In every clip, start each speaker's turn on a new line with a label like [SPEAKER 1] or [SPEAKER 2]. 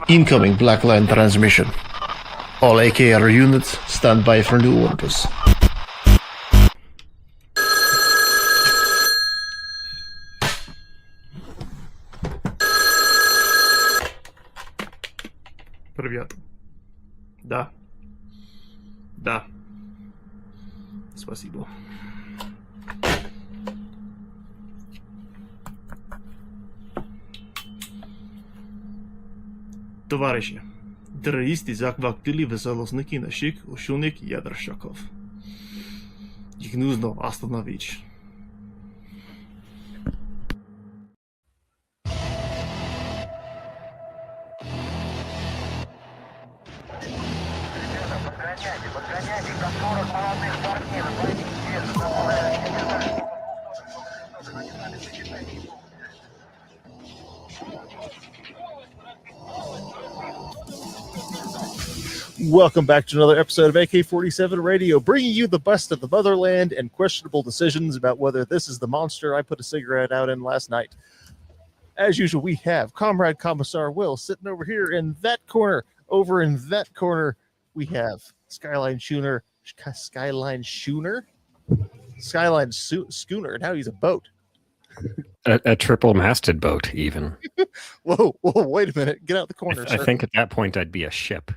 [SPEAKER 1] Incoming Black Line transmission. All AKR units stand by for new orders. Привет. Да. Да. Спасибо. Товарищи, террористи захватили высоклосники наших ученых ядерщиков. Их нужно остановить.
[SPEAKER 2] Подгоняйте, там 40 молодых парней,
[SPEAKER 1] Welcome back to another episode of AK-47 Radio, bringing you the best of the motherland and questionable decisions about whether this is the monster I put a cigarette out in last night. As usual, we have Comrade Commissar Will sitting over here in that corner. Over in that corner, we have Skyline Schooner, Schooner. Now he's a boat.
[SPEAKER 3] A triple-masted boat, even.
[SPEAKER 1] Whoa, wait a minute. Get out the corner,
[SPEAKER 3] I
[SPEAKER 1] sir.
[SPEAKER 3] think at that point I'd be a ship.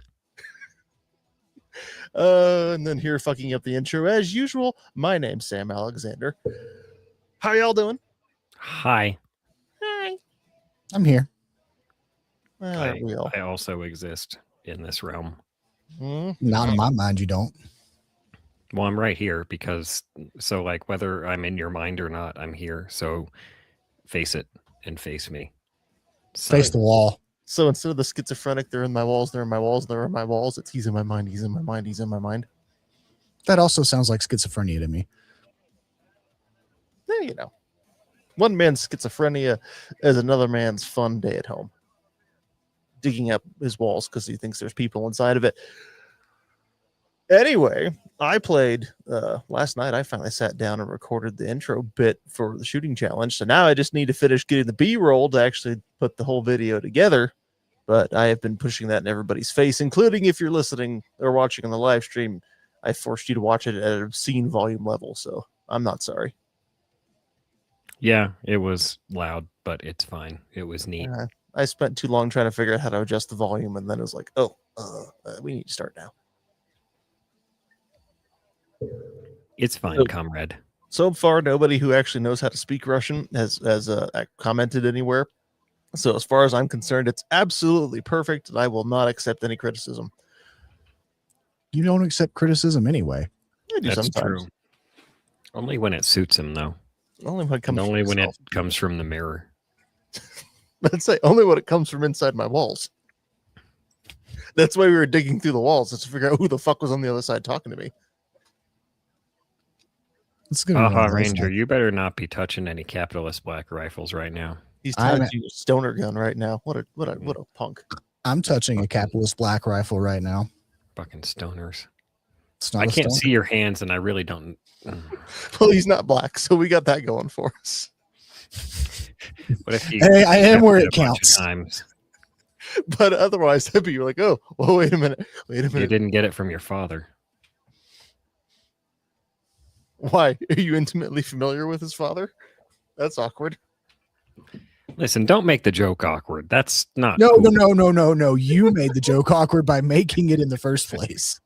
[SPEAKER 1] And then here fucking up the intro, as usual, my name's Sam Alexander. How y'all doing?
[SPEAKER 3] Hi.
[SPEAKER 1] Hi.
[SPEAKER 4] I'm here.
[SPEAKER 3] I also exist in this realm.
[SPEAKER 4] Not in my mind, you don't.
[SPEAKER 3] Well, I'm right here because, so like whether I'm in your mind or not, I'm here. So face it and face me.
[SPEAKER 4] Face the wall.
[SPEAKER 1] So instead of the schizophrenic, they're in my walls, they're in my walls, they're in my walls, it's he's in my mind, he's in my mind, he's in my mind.
[SPEAKER 4] That also sounds like schizophrenia to me.
[SPEAKER 1] Yeah, you know. One man's schizophrenia is another man's fun day at home. Digging up his walls because he thinks there's people inside of it. Anyway, I played last night. I finally sat down and recorded the intro bit for the shooting challenge. So now I just need to finish getting the B-roll to actually put the whole video together. But I have been pushing that in everybody's face, including if you're listening or watching on the live stream. I forced you to watch it at an obscene volume level, so I'm not sorry.
[SPEAKER 3] Yeah, it was loud, but it's fine. It was neat.
[SPEAKER 1] I spent too long trying to figure out how to adjust the volume, and then it was like, we need to start now.
[SPEAKER 3] It's fine, comrade.
[SPEAKER 1] So far, nobody who actually knows how to speak Russian has commented anywhere. So as far as I'm concerned, it's absolutely perfect, and I will not accept any criticism.
[SPEAKER 4] You don't accept criticism anyway.
[SPEAKER 1] I do
[SPEAKER 3] That's
[SPEAKER 1] sometimes.
[SPEAKER 3] true. Only when it suits him, though.
[SPEAKER 1] Only when it comes.
[SPEAKER 3] And only when it comes from the mirror.
[SPEAKER 1] Let's say only when it comes from inside my walls. That's why we were digging through the walls, is to figure out who the fuck was on the other side talking to me.
[SPEAKER 3] Aha, Ranger, you better not be touching any capitalist black rifles right now.
[SPEAKER 1] He's touching a stoner gun right now. What a punk.
[SPEAKER 4] I'm touching a capitalist black rifle right now.
[SPEAKER 3] Fucking stoners.
[SPEAKER 4] I
[SPEAKER 3] can't see your hands, and I really don't.
[SPEAKER 1] Well, he's not black, so we got that going for us.
[SPEAKER 3] What if you?
[SPEAKER 4] Hey, I am where it counts.
[SPEAKER 1] But otherwise, I'd be like, oh, well, wait a minute.
[SPEAKER 3] You didn't get it from your father.
[SPEAKER 1] Why? Are you intimately familiar with his father? That's awkward.
[SPEAKER 3] Listen, don't make the joke awkward. That's not.
[SPEAKER 4] No,
[SPEAKER 3] cool.
[SPEAKER 4] No. You made the joke awkward by making it in the first place.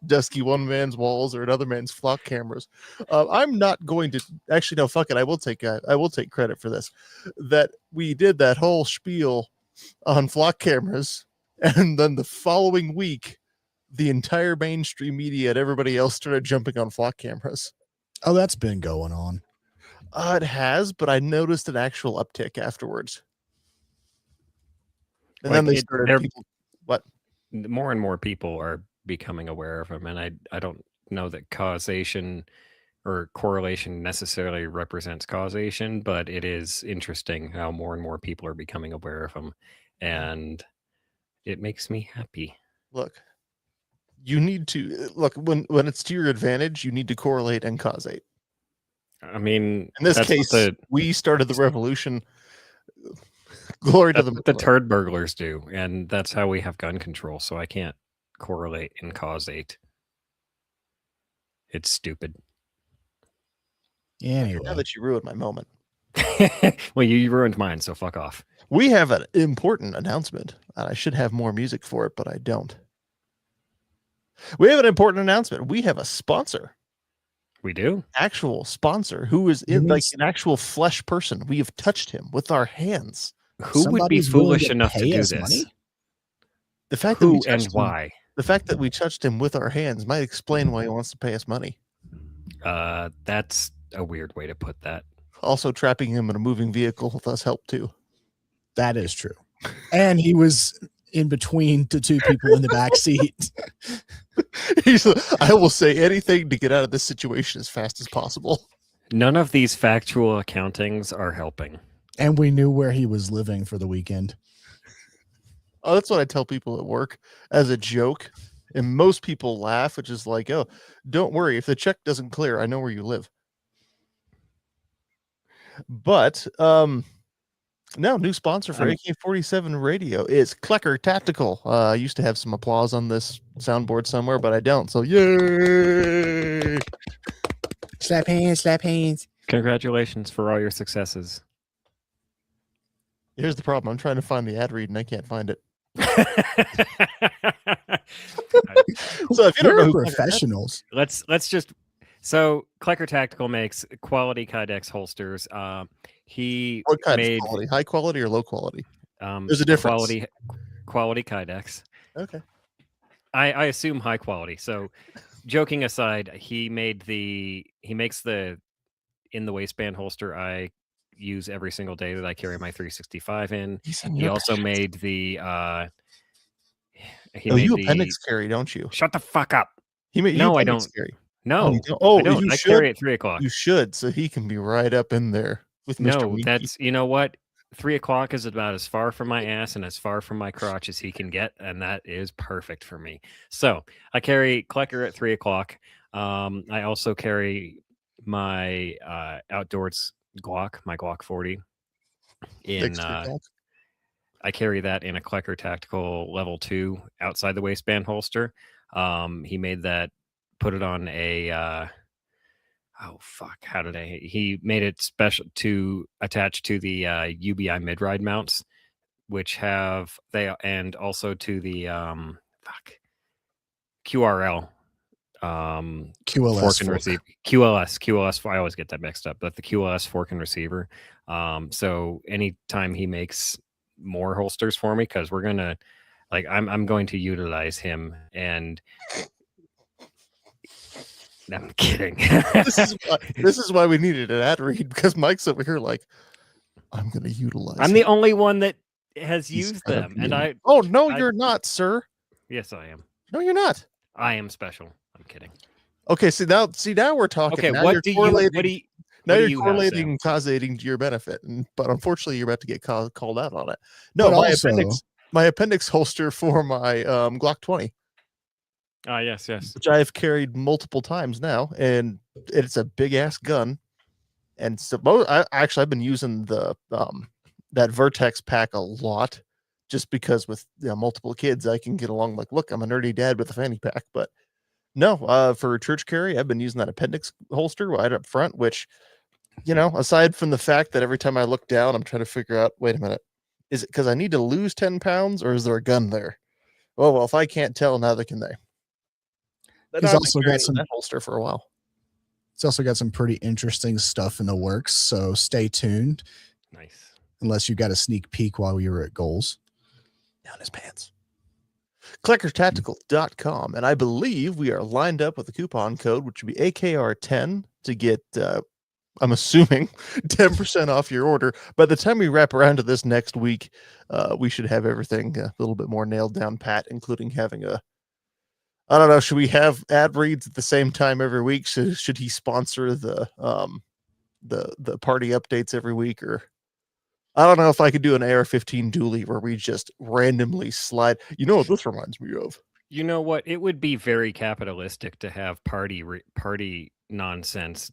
[SPEAKER 1] Dusky one man's walls or another man's flock cameras. I'm not going to actually. No, fuck it. I will take credit for this. That we did that whole spiel on flock cameras, and then the following week, the entire mainstream media and everybody else started jumping on flock cameras.
[SPEAKER 4] Oh, that's been going on.
[SPEAKER 1] It has, but I noticed an actual uptick afterwards. And then they started.
[SPEAKER 3] More and more people are becoming aware of them, and I don't know that causation or correlation necessarily represents causation, but it is interesting how more and more people are becoming aware of them, and it makes me happy.
[SPEAKER 1] Look, you need to look when it's to your advantage. You need to correlate and causate.
[SPEAKER 3] I mean,
[SPEAKER 1] in this case, we started the revolution Glory to
[SPEAKER 3] That's
[SPEAKER 1] the
[SPEAKER 3] what the
[SPEAKER 1] meddler.
[SPEAKER 3] turd burglars do, and that's how we have gun control. So I can't correlate and causate. It's stupid.
[SPEAKER 4] Anyway,
[SPEAKER 1] Now that you ruined my moment,
[SPEAKER 3] Well, you ruined mine, so fuck off.
[SPEAKER 1] we have an important announcement. And I should have more music for it, but I don't. We have an important announcement. We have a sponsor,
[SPEAKER 3] We do.
[SPEAKER 1] actual sponsor, who is
[SPEAKER 4] You
[SPEAKER 1] in
[SPEAKER 4] mean
[SPEAKER 1] like an actual flesh person. We have touched him with our hands.
[SPEAKER 3] Who would be
[SPEAKER 4] somebody's willing
[SPEAKER 3] foolish enough to
[SPEAKER 4] pay
[SPEAKER 3] do
[SPEAKER 4] us
[SPEAKER 3] this?
[SPEAKER 4] money?
[SPEAKER 1] The fact that we
[SPEAKER 3] Who and
[SPEAKER 1] touched him,
[SPEAKER 3] why?
[SPEAKER 1] the fact that we touched him with our hands might explain why he wants to pay us money.
[SPEAKER 3] That's a weird way to put that.
[SPEAKER 1] Also, trapping him in a moving vehicle does help too.
[SPEAKER 4] That is true. And he was in between the two people in the back seat.
[SPEAKER 1] I will say anything to get out of this situation as fast as possible.
[SPEAKER 3] None of these factual accountings are helping.
[SPEAKER 4] And we knew where he was living for the weekend.
[SPEAKER 1] Oh, that's what I tell people at work as a joke. And most people laugh, which is like, oh, don't worry. If the check doesn't clear, I know where you live. But now new sponsor for AK-47 radio is Klecker Tactical. I used to have some applause on this soundboard somewhere, but I don't. So yay!
[SPEAKER 4] Slap hands, slap hands.
[SPEAKER 3] Congratulations for all your successes.
[SPEAKER 1] Here's the problem. I'm trying to find the ad read and I can't find it. So if you don't know
[SPEAKER 4] We're
[SPEAKER 1] who
[SPEAKER 4] professionals.
[SPEAKER 3] Let's just so Klecker Tactical makes quality Kydex holsters. He
[SPEAKER 1] what kind
[SPEAKER 3] made
[SPEAKER 1] of quality? High quality or low quality? There's a difference.
[SPEAKER 3] Quality Kydex.
[SPEAKER 1] Okay.
[SPEAKER 3] I assume high quality. So joking aside, he makes the in the waistband holster I use every single day that I carry my 365 in. He also made the
[SPEAKER 1] you appendix carry, don't you?
[SPEAKER 3] Shut the fuck up.
[SPEAKER 1] He made
[SPEAKER 3] No,
[SPEAKER 1] you
[SPEAKER 3] I don't.
[SPEAKER 1] carry.
[SPEAKER 3] No,
[SPEAKER 1] you don't. Oh,
[SPEAKER 3] I don't.
[SPEAKER 1] you
[SPEAKER 3] I
[SPEAKER 1] should.
[SPEAKER 3] carry at 3 o'clock.
[SPEAKER 1] You should, so he can be right up in there with Mr.
[SPEAKER 3] No,
[SPEAKER 1] Winky.
[SPEAKER 3] that's you know what? 3 o'clock is about as far from my ass and as far from my crotch as he can get, and that is perfect for me. So I carry Klecker at 3 o'clock. I also carry my outdoors Glock, my Glock 40. I carry that in a Klecker Tactical Level 2 outside the waistband holster. He made that, put it on a he made it special to attach to the UBI mid-ride mounts, which have and also to the QRL
[SPEAKER 4] QLS
[SPEAKER 3] fork and receiver. QLS. I always get that mixed up, but the QLS fork and receiver. So anytime he makes more holsters for me, because we're gonna I'm going to utilize him, and I'm kidding.
[SPEAKER 1] this is why we needed an ad read, because Mike's over here like, I'm going to utilize.
[SPEAKER 3] I'm the only one that has used them, and I.
[SPEAKER 1] Oh no, you're not, sir.
[SPEAKER 3] Yes, I am.
[SPEAKER 1] No, you're not.
[SPEAKER 3] I am special. I'm kidding.
[SPEAKER 1] Okay, now we're talking.
[SPEAKER 3] Okay,
[SPEAKER 1] now
[SPEAKER 3] what
[SPEAKER 1] you're
[SPEAKER 3] do
[SPEAKER 1] correlating,
[SPEAKER 3] you?
[SPEAKER 1] now
[SPEAKER 3] what
[SPEAKER 1] you're
[SPEAKER 3] do you have,
[SPEAKER 1] correlating and causating to your benefit, but unfortunately, you're about to get called out on it. No, my appendix holster for my Glock 20.
[SPEAKER 3] Ah, yes,
[SPEAKER 1] Which I have carried multiple times now, and it's a big ass gun. And so I've been using the that Vertex pack a lot, just because with multiple kids I can get along. Like, look, I'm a nerdy dad with a fanny pack, but no, for church carry, I've been using that appendix holster right up front, which, aside from the fact that every time I look down, I'm trying to figure out, wait a minute, is it because I need to lose 10 pounds or is there a gun there? Oh, well, if I can't tell, neither can they.
[SPEAKER 4] He's also got
[SPEAKER 1] that holster for a while.
[SPEAKER 4] He's also got some pretty interesting stuff in the works, so stay tuned.
[SPEAKER 3] Nice.
[SPEAKER 4] Unless you got a sneak peek while we were at goals.
[SPEAKER 1] Down his pants. Kleckertactical.com, and I believe we are lined up with a coupon code, which would be AKR10 to get, I'm assuming, 10% off your order. By the time we wrap around to this next week, we should have everything a little bit more nailed down pat, including having I don't know, should we have ad reads at the same time every week? Should he sponsor the party updates every week? Or I don't know if I could do an AR-15 dually where we just randomly slide. You know what this reminds me of?
[SPEAKER 3] You know what? It would be very capitalistic to have party nonsense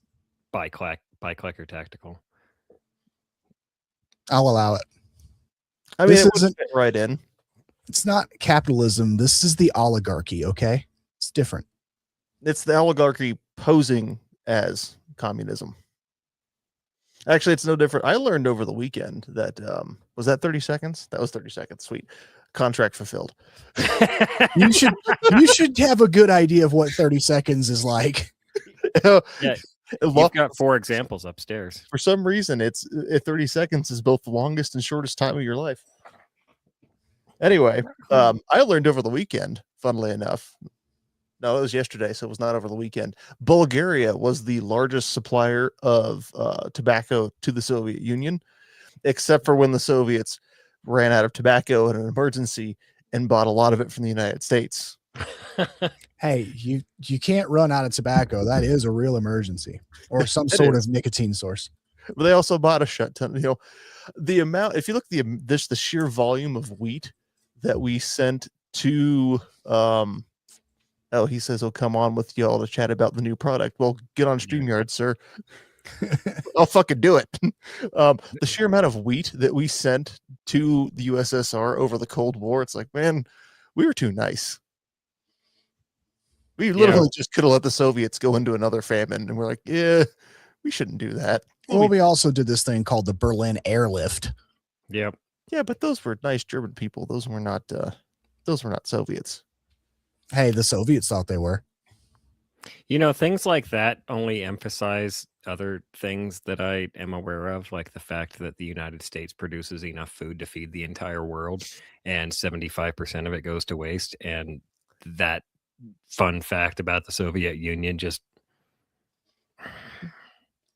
[SPEAKER 3] by Klecker Tactical.
[SPEAKER 4] I'll allow it.
[SPEAKER 1] I mean,
[SPEAKER 4] This
[SPEAKER 1] it would
[SPEAKER 4] isn't-
[SPEAKER 1] fit right in.
[SPEAKER 4] It's not capitalism. This is the oligarchy. Okay, it's different.
[SPEAKER 1] It's the oligarchy posing as communism. Actually, it's no different. I learned over the weekend that was that 30 seconds? That was 30 seconds. Sweet. Contract fulfilled.
[SPEAKER 4] You should have a good idea of what 30 seconds is like.
[SPEAKER 3] Yeah, you've got 4 examples upstairs.
[SPEAKER 1] For some reason, it's 30 seconds is both the longest and shortest time of your life. Anyway, I learned over the weekend, funnily enough. No, it was yesterday, so it was not over the weekend. Bulgaria was the largest supplier of tobacco to the Soviet Union, except for when the Soviets ran out of tobacco in an emergency and bought a lot of it from the United States.
[SPEAKER 4] Hey, you can't run out of tobacco. That is a real emergency, or some sort of nicotine source.
[SPEAKER 1] But they also bought a shit ton. You know, the amount. If you look at the sheer volume of wheat that we sent to oh, he says he'll come on with y'all to chat about the new product. Well, get on StreamYard, sir. I'll fucking do it. The sheer amount of wheat that we sent to the USSR over the Cold War, it's like, man, we were too nice. We literally just could have let the Soviets go into another famine, and we're like, yeah, we shouldn't do that.
[SPEAKER 4] Well, we also did this thing called the Berlin Airlift.
[SPEAKER 3] Yep.
[SPEAKER 1] Yeah, but those were nice German people. Those were not Soviets.
[SPEAKER 4] Hey, the Soviets thought they were.
[SPEAKER 3] You know, things like that only emphasize other things that I am aware of, like the fact that the United States produces enough food to feed the entire world, and 75% of it goes to waste. And that fun fact about the Soviet Union just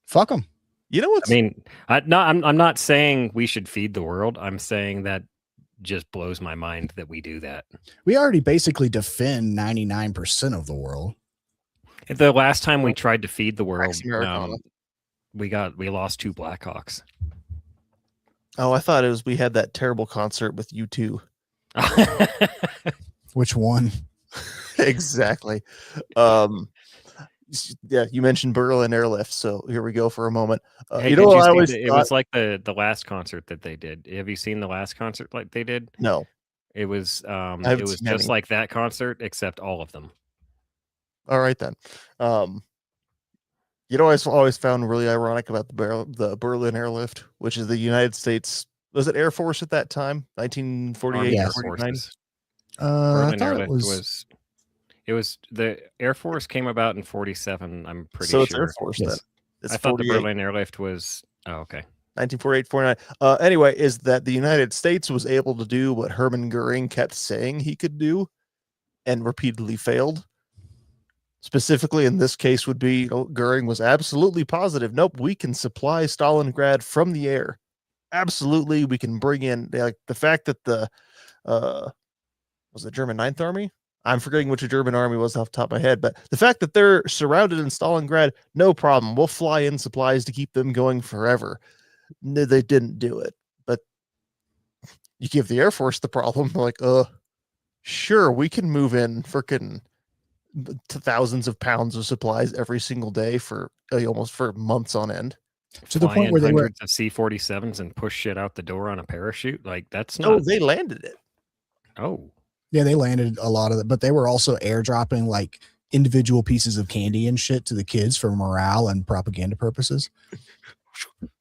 [SPEAKER 4] fuck them.
[SPEAKER 1] You know what?
[SPEAKER 3] I mean, I'm not saying we should feed the world. I'm saying that just blows my mind that we do that.
[SPEAKER 4] We already basically defend 99% of the world.
[SPEAKER 3] The last time we tried to feed the world, we lost 2 Blackhawks.
[SPEAKER 1] Oh, I thought it was we had that terrible concert with U2.
[SPEAKER 4] Which one?
[SPEAKER 1] Exactly. Yeah, you mentioned Berlin Airlift, so here we go for a moment.
[SPEAKER 3] Hey,
[SPEAKER 1] you know what I always
[SPEAKER 3] it was like the last concert that they did. Have you seen the last concert like they did?
[SPEAKER 1] No.
[SPEAKER 3] It was just like that concert, except all of them.
[SPEAKER 1] All right then. You know, I always found really ironic about the Berlin Airlift, which is the United States. Was it Air Force at that time? 1948,
[SPEAKER 3] Air
[SPEAKER 1] 49?
[SPEAKER 3] Berlin
[SPEAKER 4] I thought
[SPEAKER 3] Airlift it was the Air Force came about in 47. I'm pretty
[SPEAKER 1] so
[SPEAKER 3] sure.
[SPEAKER 1] It's Air Force then. It's
[SPEAKER 3] I thought the Berlin Airlift was okay.
[SPEAKER 1] 1948, 49. Anyway, is that the United States was able to do what Hermann Goering kept saying he could do and repeatedly failed. Specifically in this case would be, Goering was absolutely positive. Nope, we can supply Stalingrad from the air. Absolutely, we can bring in like the fact that the was the German 9th Army? I'm forgetting which German army was off the top of my head, but the fact that they're surrounded in Stalingrad, no problem. We'll fly in supplies to keep them going forever. No, they didn't do it. But you give the Air Force the problem, like, sure, we can move in freaking thousands of pounds of supplies every single day for almost for months on end.
[SPEAKER 4] To the point where they were
[SPEAKER 3] hundreds of C-47s and push shit out the door on a parachute. Like that's not.
[SPEAKER 1] Oh, they landed it.
[SPEAKER 3] Oh.
[SPEAKER 4] Yeah, they landed a lot of it, but they were also airdropping like individual pieces of candy and shit to the kids for morale and propaganda purposes.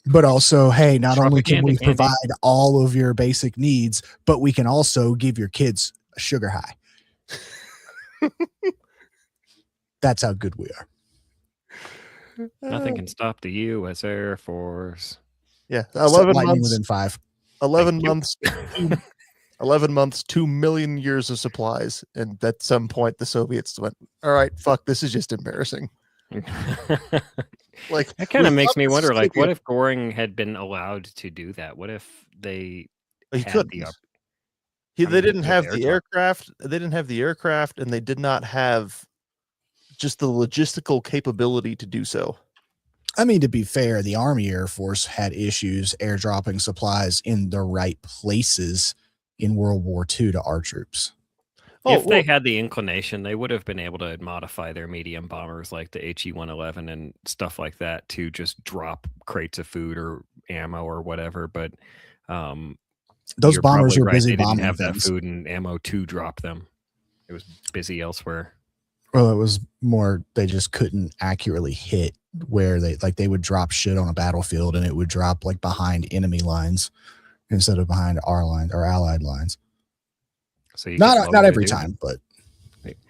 [SPEAKER 4] But also, hey, not only can we provide all of your basic needs, but we can also give your kids a sugar high. That's how good we are.
[SPEAKER 3] Nothing can stop the U.S. Air Force.
[SPEAKER 1] Yeah, 11 months
[SPEAKER 4] within 5.
[SPEAKER 1] 11 months. 11 months, 2 million years of supplies. And at some point, the Soviets went, all right, fuck, this is just embarrassing. Like,
[SPEAKER 3] that kind of makes me wonder, like, what if Goring had been allowed to do that? What if they
[SPEAKER 1] couldn't? They didn't have the aircraft. They didn't have the aircraft, and they did not have just the logistical capability to do so.
[SPEAKER 4] I mean, to be fair, the Army Air Force had issues airdropping supplies in the right places in World War II to our troops.
[SPEAKER 3] If they had the inclination, they would have been able to modify their medium bombers like the HE-111 and stuff like that to just drop crates of food or ammo or whatever. But
[SPEAKER 4] Those
[SPEAKER 3] You're
[SPEAKER 4] bombers
[SPEAKER 3] probably
[SPEAKER 4] are
[SPEAKER 3] right.
[SPEAKER 4] busy
[SPEAKER 3] They didn't
[SPEAKER 4] bombing
[SPEAKER 3] have that
[SPEAKER 4] things.
[SPEAKER 3] food and ammo to drop them. It was busy elsewhere.
[SPEAKER 4] Well, it was more they just couldn't accurately hit where they would drop shit on a battlefield and it would drop like behind enemy lines instead of behind our lines or allied lines.
[SPEAKER 3] So you
[SPEAKER 4] Not
[SPEAKER 3] lower,
[SPEAKER 4] every
[SPEAKER 3] dude.
[SPEAKER 4] time, but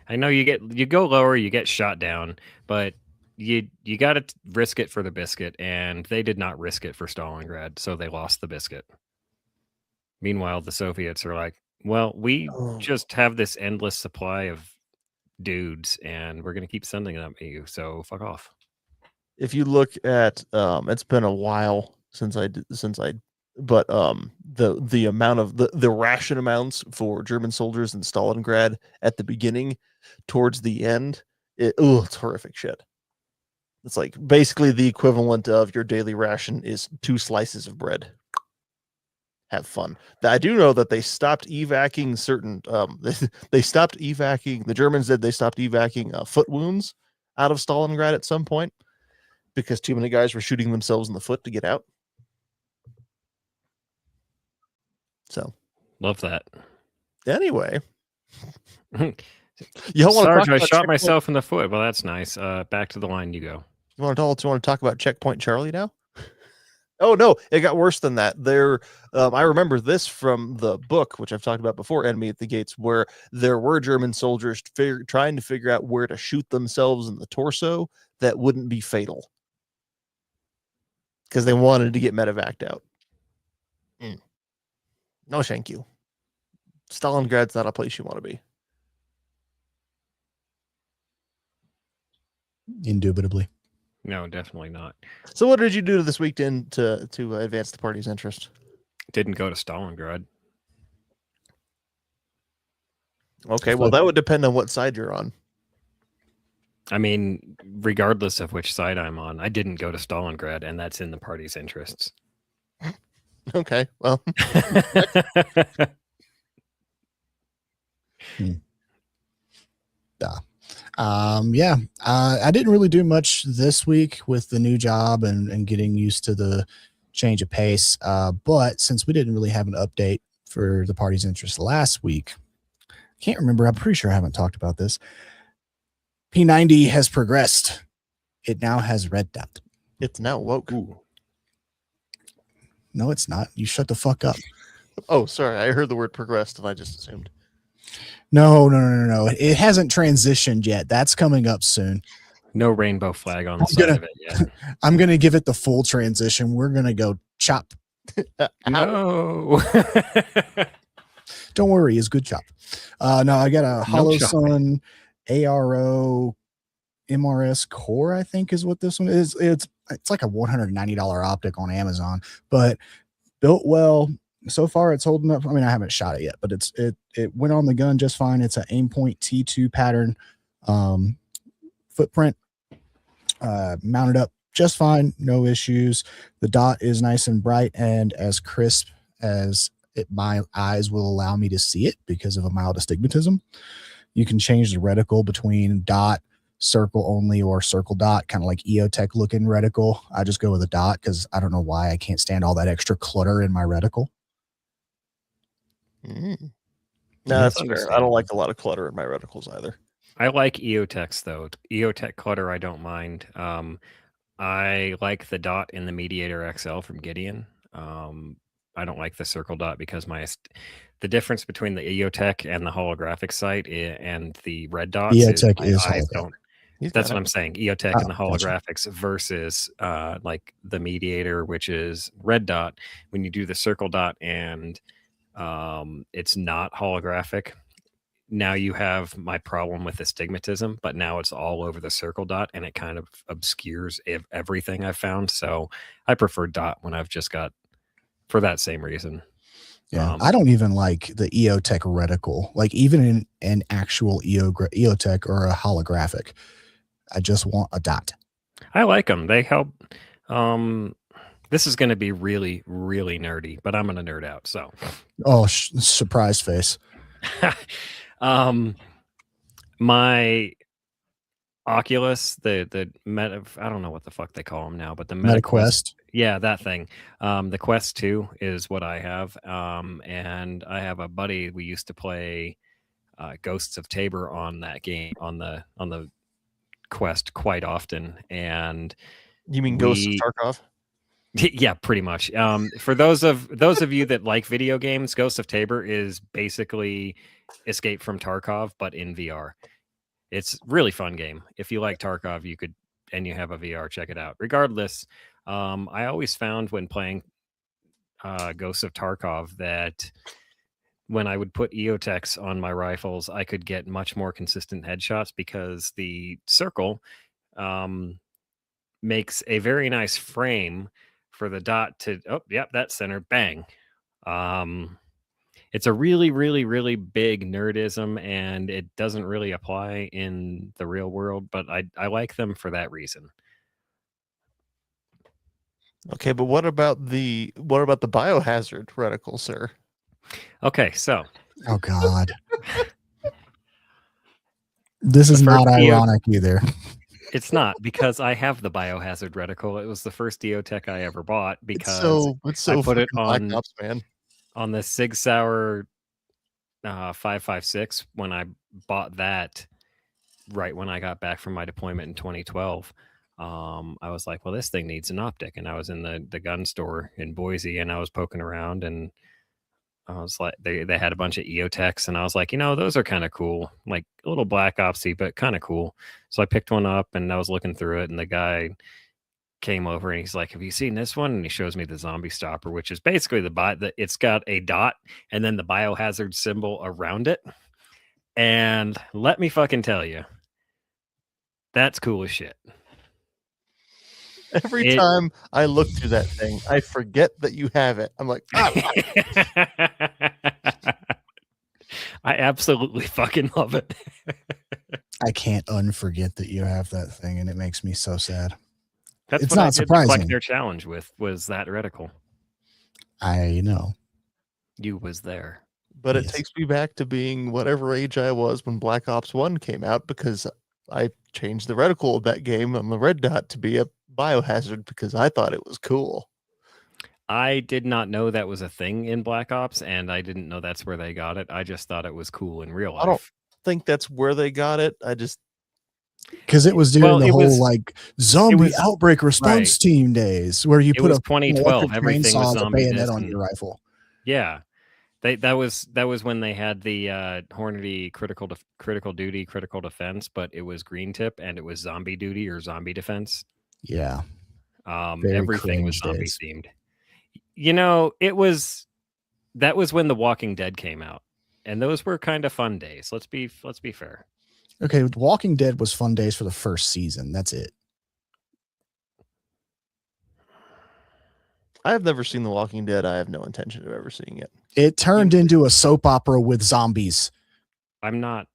[SPEAKER 3] I know you go lower, you get shot down, but you got to risk it for the biscuit, and they did not risk it for Stalingrad, so they lost the biscuit. Meanwhile, the Soviets are like, well, we just have this endless supply of dudes, and we're going to keep sending them at you, so fuck off.
[SPEAKER 1] If you look at, it's been a while but the amount of the ration amounts for German soldiers in Stalingrad at the beginning, towards the end, it's horrific shit. It's like basically the equivalent of your daily ration is 2 slices of bread. Have fun. I do know that they stopped evacuating certain. They stopped evacuating. The Germans did. They stopped evacuating foot wounds out of Stalingrad at some point because too many guys were shooting themselves in the foot to get out. So,
[SPEAKER 3] love that.
[SPEAKER 1] Anyway,
[SPEAKER 3] you want Sarge, I shot myself in the foot. Well, that's nice. Back to the line you go.
[SPEAKER 1] You want to talk about Checkpoint Charlie now? Oh no, it got worse than that. I remember this from the book, which I've talked about before, Enemy at the Gates, where there were German soldiers trying to figure out where to shoot themselves in the torso that wouldn't be fatal because they wanted to get medevaced out. No, thank you. Stalingrad's not a place you want to be.
[SPEAKER 4] Indubitably.
[SPEAKER 3] No, definitely not.
[SPEAKER 1] So what did you do this weekend to advance the party's interest?
[SPEAKER 3] Didn't go to Stalingrad.
[SPEAKER 1] Okay, well, that would depend on what side you're on.
[SPEAKER 3] I mean, regardless of which side I'm on, I didn't go to Stalingrad, and that's in the party's interests.
[SPEAKER 1] Okay, well.
[SPEAKER 4] I didn't really do much this week with the new job and getting used to the change of pace. But since we didn't really have an update for the party's interest last week, I can't remember. I'm pretty sure I haven't talked about this. P90 has progressed. It now has red dot.
[SPEAKER 1] It's now woke.
[SPEAKER 3] Ooh.
[SPEAKER 4] No, it's not. You shut the fuck up.
[SPEAKER 1] Oh, sorry. I heard the word progressed and I just assumed.
[SPEAKER 4] No. It hasn't transitioned yet. That's coming up soon.
[SPEAKER 3] No rainbow flag on the side of it yet.
[SPEAKER 4] I'm going to give it the full transition. We're going to go chop.
[SPEAKER 3] No.
[SPEAKER 4] Don't worry. It's good chop. No, I got a Hollow Sun ARO MRS Core, I think is what this one is. It's like a $190 optic on Amazon, but built well. So far it's holding up. I mean, I haven't shot it yet, but it went on the gun just fine. It's an Aimpoint T2 pattern footprint, mounted up just fine, no issues. The dot is nice and bright and as crisp as my eyes will allow me to see it because of a mild astigmatism. You can change the reticle between dot, circle only, or circle dot, kind of like EOTech looking reticle. I just go with a dot because I don't know why I can't stand all that extra clutter in my reticle.
[SPEAKER 1] No, that's fair. I don't like a lot of clutter in my reticles either.
[SPEAKER 3] I like EOTechs though. EOTech clutter I don't mind. I like the dot in the Mediator XL from Gideon. I don't like the circle dot because the difference between the EOTech and the holographic sight and the red dots
[SPEAKER 4] EOTech is holographic.
[SPEAKER 3] That's what I'm saying. EOTech and the holographics versus like the Mediator, which is red dot. When you do the circle dot and it's not holographic, now you have my problem with astigmatism, but now it's all over the circle dot and it kind of obscures everything I've found. So I prefer dot when I've just got, for that same reason.
[SPEAKER 4] Yeah, I don't even like the EOTech reticle, like even in an actual EOTech or a holographic. I just want a dot.
[SPEAKER 3] I like them. They help. This is going to be really, really nerdy, but I'm going to nerd out. So,
[SPEAKER 4] surprise face.
[SPEAKER 3] My Oculus, the Meta, I don't know what the fuck they call them now, but the Meta Quest.
[SPEAKER 4] MetaQuest.
[SPEAKER 3] Yeah, that thing. The Quest 2 is what I have. And I have a buddy. We used to play Ghosts of Tabor on that game on the Quest quite often. And
[SPEAKER 1] You mean Ghosts of Tarkov?
[SPEAKER 3] yeah, pretty much. For those of you that like video games, Ghost of Tabor is basically Escape from Tarkov, but in VR. It's really fun game. If you like Tarkov, you could, and you have a VR, check it out. Regardless, I always found when playing Ghosts of Tarkov that when I would put EOTechs on my rifles, I could get much more consistent headshots because the circle makes a very nice frame for the dot to, oh, yep, that's center, bang. It's a really, really, really big nerdism, and it doesn't really apply in the real world, but I like them for that reason.
[SPEAKER 1] Okay, but what about the biohazard reticle, sir?
[SPEAKER 3] Okay, so
[SPEAKER 4] Oh God. This is not ironic either.
[SPEAKER 3] It's not, because I have the biohazard reticle. It was the first EOTech I ever bought because
[SPEAKER 1] it's so
[SPEAKER 3] I put it
[SPEAKER 1] Black Ops, man.
[SPEAKER 3] On the Sig Sauer 5.56 when I bought that right when I got back from my deployment in 2012. I was like, well, this thing needs an optic. And I was in the gun store in Boise, and I was poking around, and I was like, they had a bunch of EOTechs, and I was like, those are kind of cool, like a little Black Opsy, but kind of cool. So I picked one up, and I was looking through it, and the guy came over and he's like, have you seen this one? And he shows me the zombie stopper, which is basically it's got a dot and then the biohazard symbol around it. And let me fucking tell you, that's cool as shit.
[SPEAKER 1] Every time I look through that thing, I forget that you have it. I'm like, oh.
[SPEAKER 3] I absolutely fucking love it.
[SPEAKER 4] I can't unforget that you have that thing, and it makes me so sad.
[SPEAKER 3] That's
[SPEAKER 4] it's
[SPEAKER 3] what
[SPEAKER 4] not
[SPEAKER 3] I did
[SPEAKER 4] surprising.
[SPEAKER 3] Collect their challenge with was that reticle.
[SPEAKER 4] I know.
[SPEAKER 3] You was there.
[SPEAKER 1] But it takes me back to being whatever age I was when Black Ops 1 came out, because I changed the reticle of that game on the red dot to be a biohazard because I thought it was cool.
[SPEAKER 3] I did not know that was a thing in Black Ops, and I didn't know that's where they got it. I just thought it was cool in real life.
[SPEAKER 1] I don't think that's where they got it. I just...
[SPEAKER 4] Because it was during the whole like zombie outbreak response team days where you put a
[SPEAKER 3] 2012 everything was zombie
[SPEAKER 4] bayonet on your rifle.
[SPEAKER 3] Yeah, that was when they had the Hornady critical duty critical defense, but it was green tip and it was zombie duty or zombie defense.
[SPEAKER 4] Yeah,
[SPEAKER 3] everything was zombie themed. That was when The Walking Dead came out, and those were kind of fun days. Let's be fair.
[SPEAKER 4] Okay, Walking Dead was fun days for the first season. That's it.
[SPEAKER 1] I have never seen The Walking Dead. I have no intention of ever seeing it.
[SPEAKER 4] It turned into a soap opera with zombies.
[SPEAKER 3] I'm not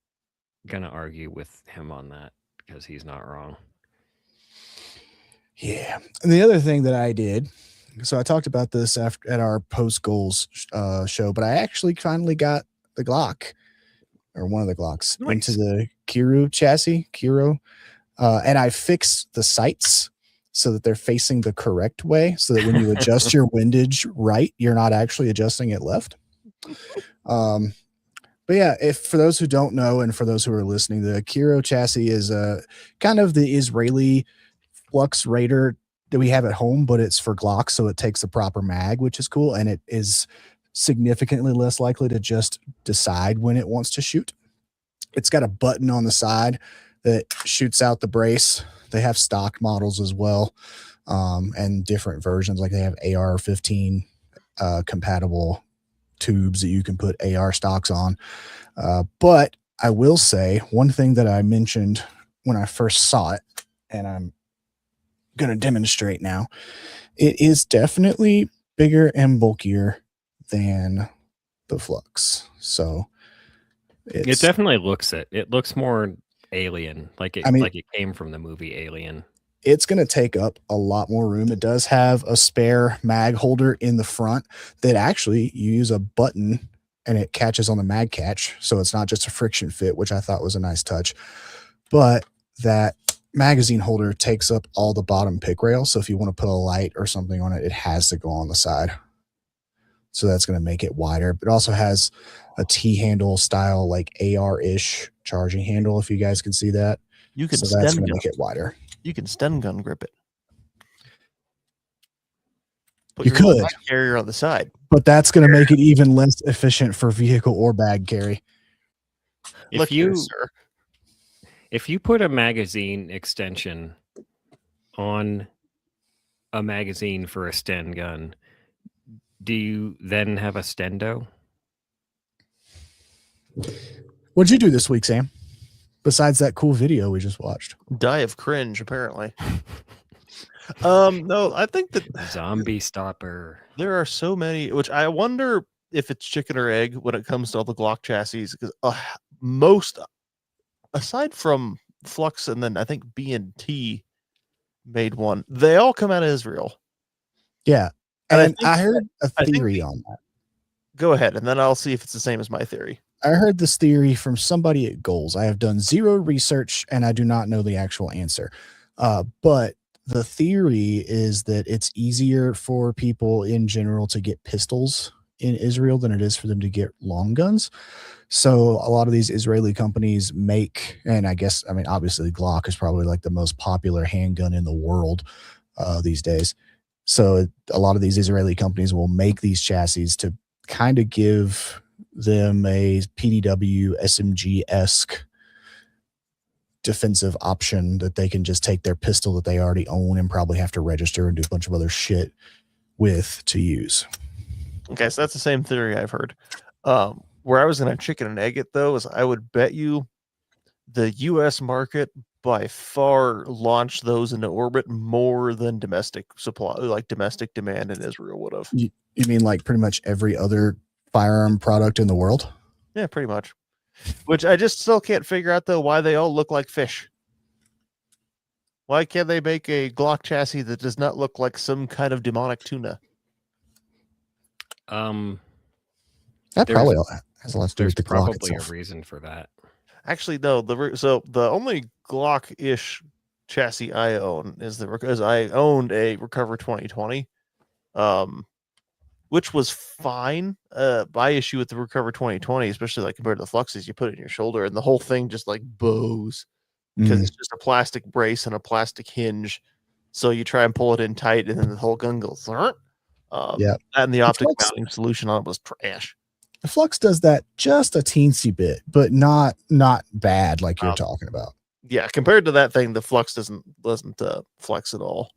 [SPEAKER 3] going to argue with him on that because he's not wrong.
[SPEAKER 4] Yeah. And the other thing that I did, so I talked about this at our post goals show, but I actually finally got the Glock. Or one of the Glocks into the Kiro chassis, and I fixed the sights so that they're facing the correct way, so that when you adjust your windage right, you're not actually adjusting it left. But yeah, if for those who don't know, and for those who are listening, the Kiro chassis is kind of the Israeli Flux Raider that we have at home, but it's for Glock, so it takes the proper mag, which is cool, and it is significantly less likely to just decide when it wants to shoot. It's got a button on the side that shoots out the brace. They have stock models as well, and different versions. Like they have AR-15 compatible tubes that you can put AR stocks on. But I will say one thing that I mentioned when I first saw it, and I'm going to demonstrate now. It is definitely bigger and bulkier than the Flux. So
[SPEAKER 3] it definitely looks it. It looks more alien, like it came from the movie Alien.
[SPEAKER 4] It's going to take up a lot more room. It does have a spare mag holder in the front that actually you use a button and it catches on the mag catch. So it's not just a friction fit, which I thought was a nice touch. But that magazine holder takes up all the bottom pick rail. So if you want to put a light or something on it, it has to go on the side. So that's going to make it wider. But it also has a T-handle style, like AR-ish charging handle, if you guys can see that.
[SPEAKER 1] You can
[SPEAKER 4] So that's
[SPEAKER 1] Sten
[SPEAKER 4] going to
[SPEAKER 1] gun.
[SPEAKER 4] make it wider.
[SPEAKER 1] You can Sten gun grip it. Put
[SPEAKER 4] You
[SPEAKER 1] your little
[SPEAKER 4] could.
[SPEAKER 1] bag carrier on the side.
[SPEAKER 4] But that's going to make it even less efficient for vehicle or bag carry.
[SPEAKER 1] Look here, sir.
[SPEAKER 3] If you put a magazine extension on a magazine for a Sten gun, do you then have a stendo?
[SPEAKER 4] What'd you do this week, Sam? Besides that cool video we just watched.
[SPEAKER 1] Die of cringe, apparently. No, I think that
[SPEAKER 3] Zombie stopper.
[SPEAKER 1] there are so many, which I wonder if it's chicken or egg when it comes to all the Glock chassis, because most, aside from Flux and then I think B&T made one, they all come out of Israel.
[SPEAKER 4] Yeah.
[SPEAKER 1] And
[SPEAKER 4] And I heard a
[SPEAKER 1] I think
[SPEAKER 4] theory on that.
[SPEAKER 1] Go ahead, and then I'll see if it's the same as my theory.
[SPEAKER 4] I heard this theory from somebody at Goals. I have done zero research and I do not know the actual answer. But the theory is that it's easier for people in general to get pistols in Israel than it is for them to get long guns. So a lot of these Israeli companies make, and I guess, I mean, obviously Glock is probably like the most popular handgun in the world these days. So a lot of these Israeli companies will make these chassis to kind of give them a PDW SMG-esque defensive option that they can just take their pistol that they already own and probably have to register and do a bunch of other shit with to use.
[SPEAKER 1] Okay, so that's the same theory I've heard. Where I was going to chicken and egg it, though, is I would bet you the U.S. market by far launched those into orbit more than domestic supply, like domestic demand in Israel would have.
[SPEAKER 4] You mean like pretty much every other firearm product in the world?
[SPEAKER 1] Yeah, pretty much. Which I just still can't figure out, though, why they all look like fish. Why can't they make a Glock chassis that does not look like some kind of demonic tuna?
[SPEAKER 4] That probably has a lot to do
[SPEAKER 3] There's
[SPEAKER 4] with the Glock
[SPEAKER 3] probably a
[SPEAKER 4] itself.
[SPEAKER 3] reason for that.
[SPEAKER 1] Actually, no. So the only Glock-ish chassis I own is because I owned a Recover 2020, which was fine. My issue with the Recover 2020, especially like compared to the Fluxes, you put it in your shoulder and the whole thing just like bows because it's just a plastic brace and a plastic hinge. So you try and pull it in tight, and then the whole gun goes.
[SPEAKER 4] Yeah,
[SPEAKER 1] and the optic
[SPEAKER 4] Flux,
[SPEAKER 1] mounting solution on it was trash.
[SPEAKER 4] the Flux does that just a teensy bit, but not bad like you're talking about.
[SPEAKER 1] Yeah, compared to that thing, the Flux doesn't flex at all.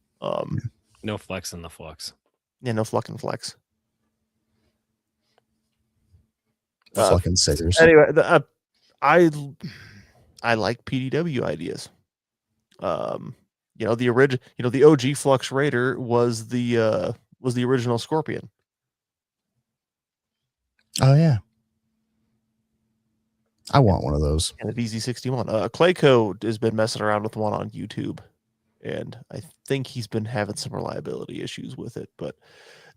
[SPEAKER 3] No flex in the Flux.
[SPEAKER 1] Yeah, no fucking flex.
[SPEAKER 4] Fucking scissors.
[SPEAKER 1] Anyway, I like PDW ideas. The original, the OG Flux Raider was the original Scorpion.
[SPEAKER 4] Oh yeah, I want one of those.
[SPEAKER 1] And the VZ61. Clayco has been messing around with one on YouTube, and I think he's been having some reliability issues with it. But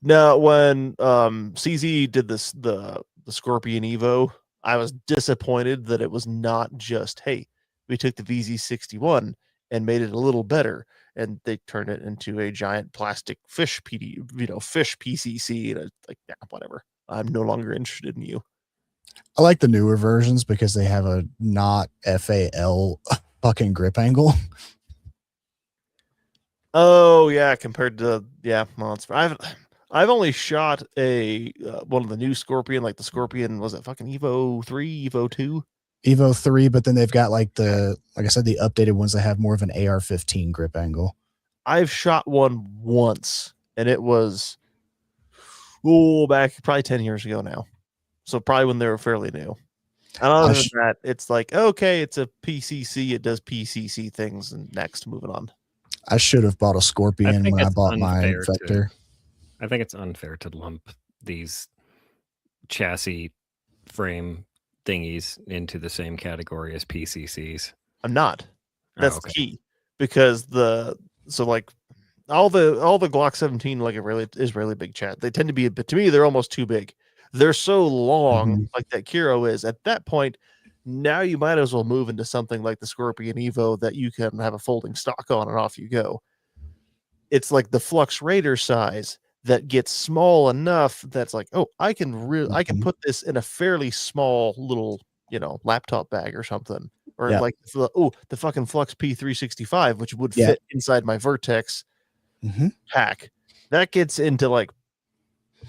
[SPEAKER 1] no, when CZ did the Scorpion Evo, I was disappointed that it was not just, hey, we took the VZ61 and made it a little better, and they turned it into a giant plastic fish fish PCC, and it's like, yeah, whatever. I'm no longer interested in you.
[SPEAKER 4] I like the newer versions because they have a not FAL fucking grip angle.
[SPEAKER 1] Oh yeah, compared to well, it's I've only shot a one of the new Scorpion, like the Scorpion, was it fucking Evo 3, Evo 2?
[SPEAKER 4] Evo 3, but then they've got like I said, the updated ones that have more of an AR-15 grip angle.
[SPEAKER 1] I've shot one once, and it was back probably 10 years ago now. So probably when they were fairly new. And other than that, it's like, okay, it's a PCC, it does PCC things, and next, moving on.
[SPEAKER 4] I should have bought a Scorpion when I bought my Vector.
[SPEAKER 3] I think it's unfair to lump these chassis frame thingies into the same category as PCCs.
[SPEAKER 1] I'm not. That's the key, because all the Glock 17 like is really big chat. They tend to be to me they're almost too big. They're so long, like that Kiro is. At that point, Now you might as well move into something like the Scorpion Evo that you can have a folding stock on and off you go. It's like the Flux Raider size that gets small enough that's like, oh, I can put this in a fairly small little, laptop bag or something. Or
[SPEAKER 4] Yeah.
[SPEAKER 1] like the fucking Flux P365, which would
[SPEAKER 4] Yeah.
[SPEAKER 1] fit inside my Vertex pack. That gets into like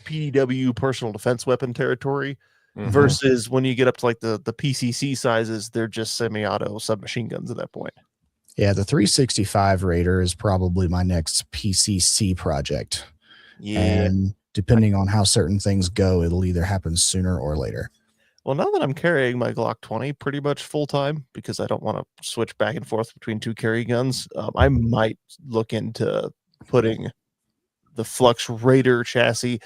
[SPEAKER 1] PDW personal defense weapon territory. Versus when you get up to like the PCC sizes, they're just semi-auto submachine guns at that point.
[SPEAKER 4] Yeah, the 365 Raider is probably my next PCC project.
[SPEAKER 1] Yeah.
[SPEAKER 4] And depending on how certain things go, it'll either happen sooner or later.
[SPEAKER 1] Well, now that I'm carrying my Glock 20 pretty much full time because I don't want to switch back and forth between two carry guns, I might look into putting the Flux Raider chassis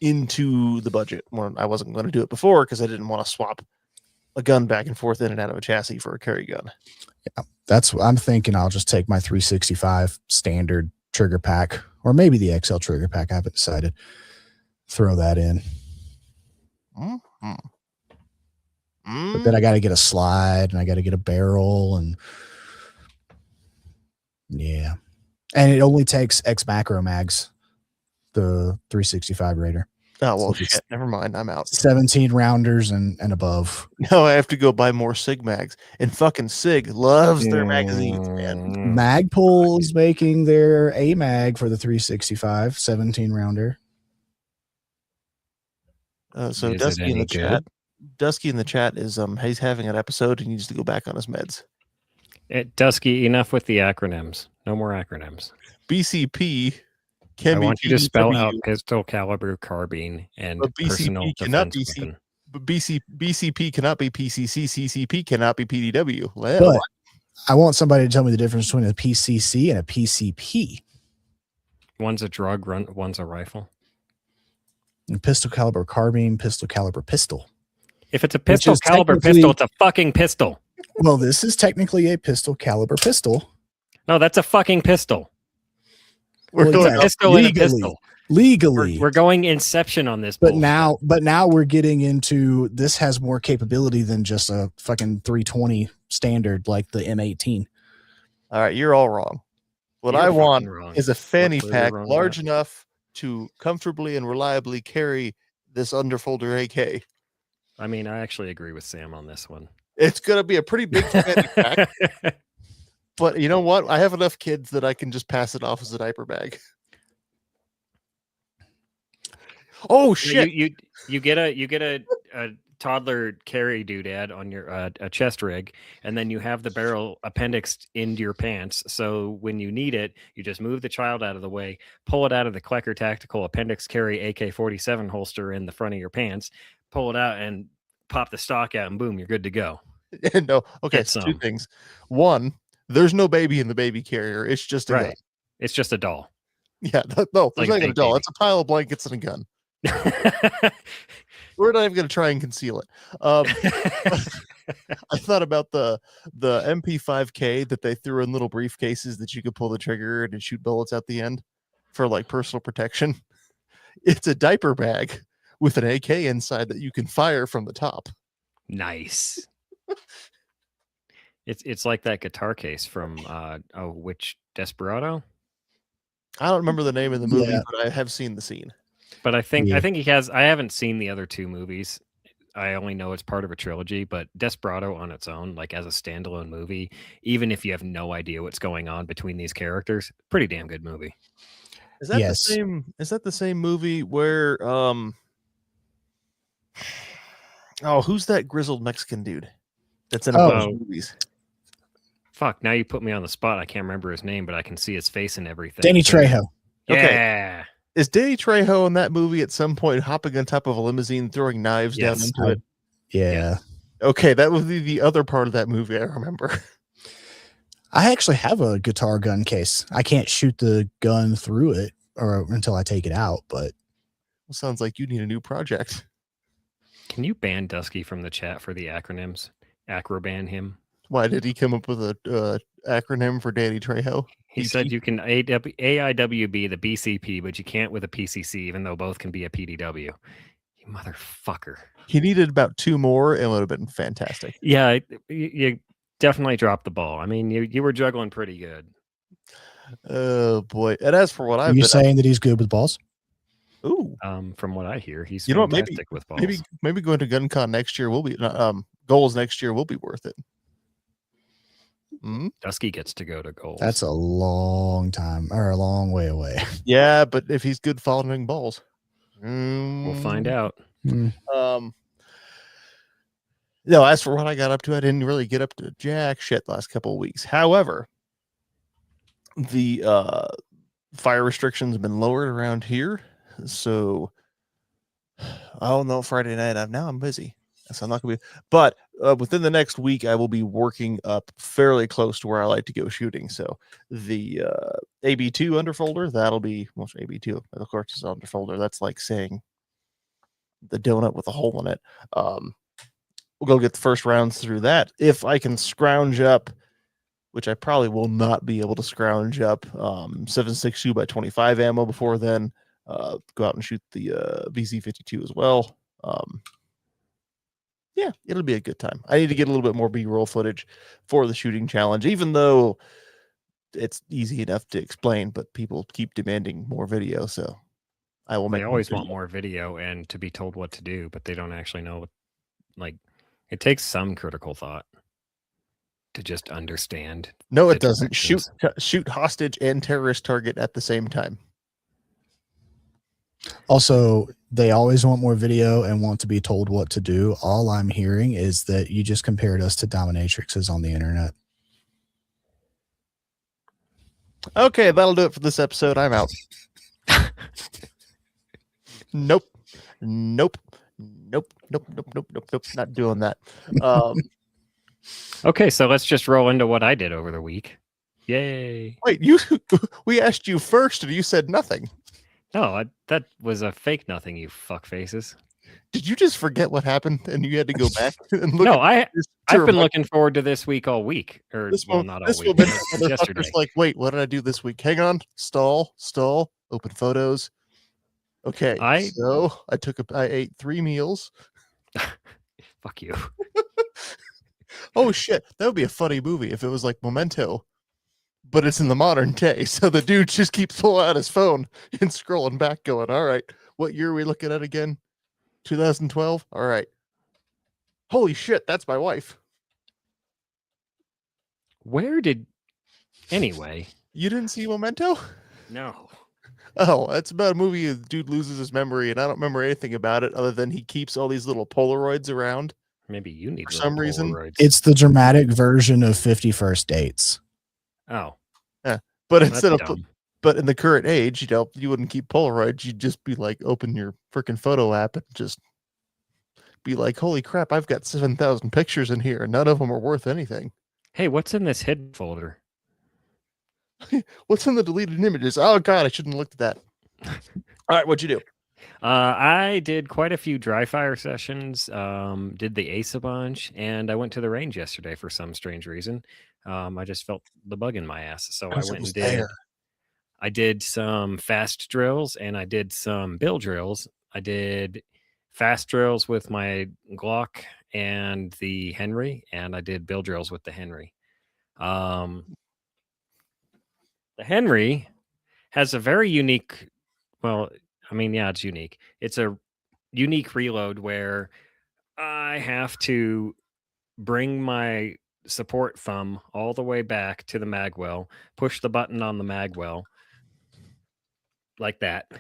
[SPEAKER 1] into the budget when I wasn't going to do it before because I didn't want to swap a gun back and forth in and out of a chassis for a carry gun.
[SPEAKER 4] Yeah, that's what I'm thinking. I'll just take my 365 standard trigger pack, or maybe the XL trigger pack. I haven't decided. Throw that in. But then I got to get a slide and I got to get a barrel and yeah. And it only takes X macro mags, the 365 Raider.
[SPEAKER 1] Oh, well, shit. Never mind. I'm out.
[SPEAKER 4] 17 rounders and above.
[SPEAKER 1] No, I have to go buy more SIG mags. And fucking SIG loves their magazines, man.
[SPEAKER 4] Magpul is making their A mag for the 365 17 rounder.
[SPEAKER 1] So Dusky in the chat. Dusky in the chat is he's having an episode and he needs to go back on his meds.
[SPEAKER 3] Dusky, enough with the acronyms. No more acronyms.
[SPEAKER 1] BCP.
[SPEAKER 3] I want you to spell out pistol caliber carbine and personal defense weapon.
[SPEAKER 1] But BCP cannot be PCC. CCP cannot be PDW. Well,
[SPEAKER 4] but I want somebody to tell me the difference between a PCC and a PCP.
[SPEAKER 3] One's a drug run. One's a rifle.
[SPEAKER 4] And pistol caliber carbine, pistol caliber pistol.
[SPEAKER 3] If it's a pistol caliber pistol, it's a fucking pistol.
[SPEAKER 4] Well, this is technically a pistol caliber pistol.
[SPEAKER 3] No, that's a fucking pistol.
[SPEAKER 1] We're
[SPEAKER 3] going pistol and a pistol.
[SPEAKER 4] Legally,
[SPEAKER 3] we're going Inception on this.
[SPEAKER 4] But now we're getting into this has more capability than just a fucking 320 standard like the M18.
[SPEAKER 1] All right, you're all wrong. What I want is a fanny pack large enough to comfortably and reliably carry this underfolder AK.
[SPEAKER 3] I mean, I actually agree with Sam on this one.
[SPEAKER 1] It's going to be a pretty big fanny pack. But you know what? I have enough kids that I can just pass it off as a diaper bag. Oh shit!
[SPEAKER 3] You get a toddler carry doodad on your a chest rig, and then you have the barrel appendixed into your pants. So when you need it, you just move the child out of the way, pull it out of the Klecker Tactical Appendix Carry AK-47 holster in the front of your pants, pull it out, and pop the stock out, and boom, you're good to go.
[SPEAKER 1] No, okay. So two things. One, there's no baby in the baby carrier. It's just a gun.
[SPEAKER 3] It's just a doll.
[SPEAKER 1] Yeah, no, there's not even a doll. Baby. It's a pile of blankets and a gun. We're not even going to try and conceal it. I thought about the MP5K that they threw in little briefcases that you could pull the trigger and shoot bullets at the end for like personal protection. It's a diaper bag with an AK inside that you can fire from the top.
[SPEAKER 3] Nice. It's like that guitar case from which Desperado?
[SPEAKER 1] I don't remember the name of the movie, but I have seen the scene.
[SPEAKER 3] But I think he has. I haven't seen the other two movies. I only know it's part of a trilogy. But Desperado on its own, like as a standalone movie, even if you have no idea what's going on between these characters, pretty damn good movie.
[SPEAKER 1] Is that the same? Is that the same movie where who's that grizzled Mexican dude that's in those movies?
[SPEAKER 3] Fuck! Now you put me on the spot. I can't remember his name, but I can see his face and everything.
[SPEAKER 4] Danny Trejo.
[SPEAKER 1] Okay.
[SPEAKER 3] Yeah.
[SPEAKER 1] Is Danny Trejo in that movie at some point hopping on top of a limousine, throwing knives down into it?
[SPEAKER 4] Yeah.
[SPEAKER 1] Okay, that was the other part of that movie I remember.
[SPEAKER 4] I actually have a guitar gun case. I can't shoot the gun through it or until I take it out, but
[SPEAKER 1] sounds like you need a new project.
[SPEAKER 3] Can you ban Dusky from the chat for the acronyms? Acroban him.
[SPEAKER 1] Why did he come up with a acronym for Danny Trejo?
[SPEAKER 3] He said you can AIWB the BCP, but you can't with a PCC, even though both can be a PDW. You motherfucker.
[SPEAKER 1] He needed about 2 more and it would have been fantastic.
[SPEAKER 3] Yeah, you definitely dropped the ball. I mean, you were juggling pretty good.
[SPEAKER 1] Oh boy! And as for what
[SPEAKER 4] Are
[SPEAKER 1] I've
[SPEAKER 4] you
[SPEAKER 1] been,
[SPEAKER 4] saying that he's good with balls?
[SPEAKER 1] ooh,
[SPEAKER 3] From what I hear, he's
[SPEAKER 1] you know what?
[SPEAKER 3] fantastic with balls.
[SPEAKER 1] Maybe going to GunCon next year will be goals next year will be worth it.
[SPEAKER 3] Dusky gets to go to goals.
[SPEAKER 4] That's a long time or a long way away.
[SPEAKER 1] Yeah, but if he's good following balls,
[SPEAKER 3] We'll find out.
[SPEAKER 1] No, as for what I got up to, I didn't really get up to jack shit the last couple of weeks. However, the fire restrictions have been lowered around here, so I don't know. Friday night, I'm busy, so I'm not gonna be. But within the next week, I will be working up fairly close to where I like to go shooting. So the AB2 underfolder, that'll be AB2. Of course, is underfolder. That's like saying the donut with a hole in it. We'll go get the first rounds through that. If I can scrounge up, which I probably will not be able to scrounge up, 7.62 by 25 ammo before then. Go out and shoot the VZ52 as well. Yeah, it'll be a good time. I need to get a little bit more B-roll footage for the shooting challenge, even though it's easy enough to explain, but people keep demanding more video, so I will make.
[SPEAKER 3] They always want more video and to be told what to do, but they don't actually know what, like, it takes some critical thought to just understand.
[SPEAKER 1] No, it doesn't. Shoot hostage and terrorist target at the same time.
[SPEAKER 4] Also, they always want more video and want to be told what to do. All I'm hearing is that you just compared us to dominatrixes on the internet.
[SPEAKER 1] Okay, that'll do it for this episode. I'm out. Nope. Not doing that.
[SPEAKER 3] Okay, so let's just roll into what I did over the week. Yay.
[SPEAKER 1] Wait, we asked you first and you said nothing.
[SPEAKER 3] No, that was a fake nothing, you fuck faces.
[SPEAKER 1] Did you just forget what happened and you had to go back and look?
[SPEAKER 3] No, I've been looking forward to this week all week. Or not all week.
[SPEAKER 1] Yesterday. Like, wait, what did I do this week? Hang on. Stall. Open photos. Okay. So I ate 3 meals.
[SPEAKER 3] Fuck you.
[SPEAKER 1] Oh shit. That would be a funny movie if it was like Memento, but it's in the modern day. So the dude just keeps pulling out his phone and scrolling back going, all right, what year are we looking at again? 2012? All right. Holy shit, that's my wife.
[SPEAKER 3] Anyway.
[SPEAKER 1] You didn't see Memento?
[SPEAKER 3] No.
[SPEAKER 1] Oh, it's about a movie a dude loses his memory, and I don't remember anything about it other than he keeps all these little Polaroids around.
[SPEAKER 3] Maybe you need
[SPEAKER 1] for some reason.
[SPEAKER 3] Polaroids.
[SPEAKER 4] It's the dramatic version of 50 First Dates.
[SPEAKER 3] Oh.
[SPEAKER 1] Yeah. But instead of but in the current age, you wouldn't keep Polaroids. You'd just be like, open your freaking photo app and just be like, holy crap, I've got 7,000 pictures in here, and none of them are worth anything.
[SPEAKER 3] Hey, what's in this hidden folder?
[SPEAKER 1] What's in the deleted images? Oh god, I shouldn't have looked at that. All right, what'd you do?
[SPEAKER 3] I did quite a few dry fire sessions, did the ace a bunch, and I went to the range yesterday for some strange reason. I just felt the bug in my ass, so I went and did. I did some fast drills and I did some bill drills. I did fast drills with my Glock and the Henry, and I did bill drills with the Henry. The Henry has a very unique, it's unique. It's a unique reload where I have to bring my support thumb all the way back to the magwell, push the button on the magwell like that,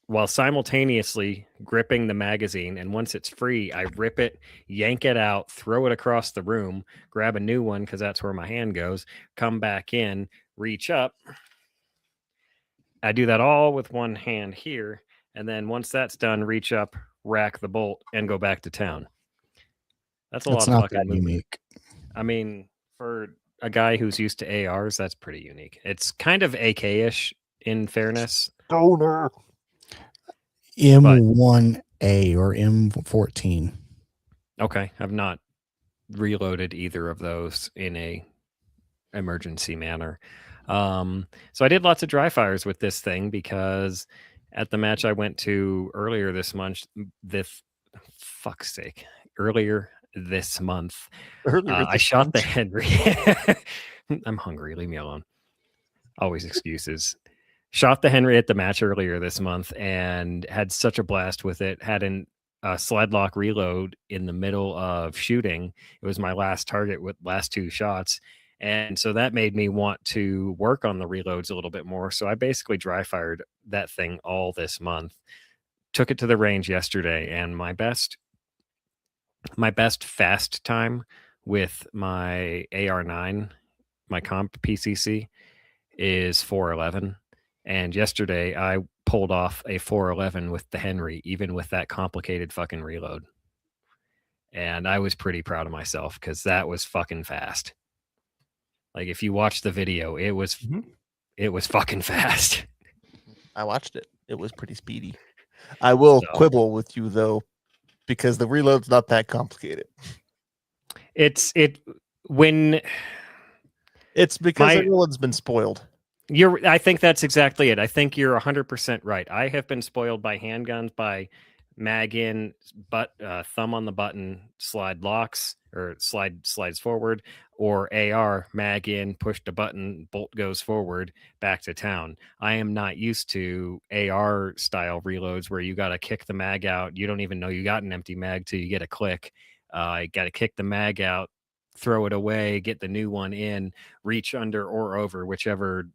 [SPEAKER 3] while simultaneously gripping the magazine. And once it's free, I rip it, yank it out, throw it across the room, grab a new one because that's where my hand goes, come back in, reach up. I do that all with one hand here. And then once that's done, reach up, rack the bolt, and go back to town. That's lot of fucking
[SPEAKER 4] unique.
[SPEAKER 3] I mean, for a guy who's used to ARs, that's pretty unique. It's kind of AK-ish in fairness.
[SPEAKER 1] Donor.
[SPEAKER 4] M1A or M14.
[SPEAKER 3] Okay. I've not reloaded either of those in a emergency manner. So I did lots of dry fires with this thing because at the match I went to earlier this month. Earlier this month, I shot the Henry. I'm hungry. Leave me alone. Always excuses. Shot the Henry at the match earlier this month and had such a blast with it. Had a slide lock reload in the middle of shooting. It was my last target with last 2 shots. And so that made me want to work on the reloads a little bit more. So I basically dry fired that thing all this month. Took it to the range yesterday, and my best fast time with my AR9, my comp PCC, is 411. And yesterday I pulled off a 411 with the Henry, even with that complicated fucking reload. And I was pretty proud of myself because that was fucking fast. Like, if you watch the video, it was fucking fast.
[SPEAKER 1] I watched it. It was pretty speedy. I will quibble with you though, because the reload's not that complicated.
[SPEAKER 3] It's
[SPEAKER 1] because everyone's been spoiled.
[SPEAKER 3] I think that's exactly it. I think you're 100% right. I have been spoiled by handguns, by mag in, but thumb on the button, slide locks, or slides forward, or AR, mag in, push the button, bolt goes forward, back to town. I am not used to AR style reloads where you got to kick the mag out. You don't even know you got an empty mag till you get a click. You got to kick the mag out, throw it away, get the new one in, reach under or over, whichever.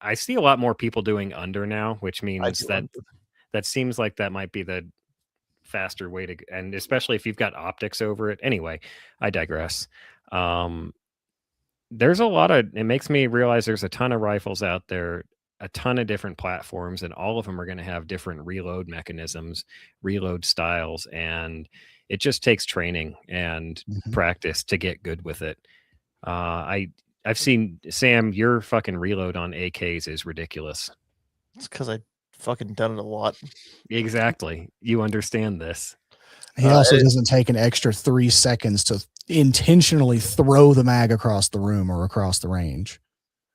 [SPEAKER 3] I see a lot more people doing under now, which means that seems like that might be the faster way to, and especially if you've got optics over it. Anyway, I digress. There's a lot of, it makes me realize there's a ton of rifles out there, a ton of different platforms, and all of them are going to have different reload mechanisms, reload styles, and it just takes training and practice to get good with it. I've seen, Sam, your fucking reload on AKs is ridiculous.
[SPEAKER 1] It's because I fucking done it a lot.
[SPEAKER 3] Exactly. You understand this.
[SPEAKER 4] He also doesn't take an extra 3 seconds to intentionally throw the mag across the room or across the range.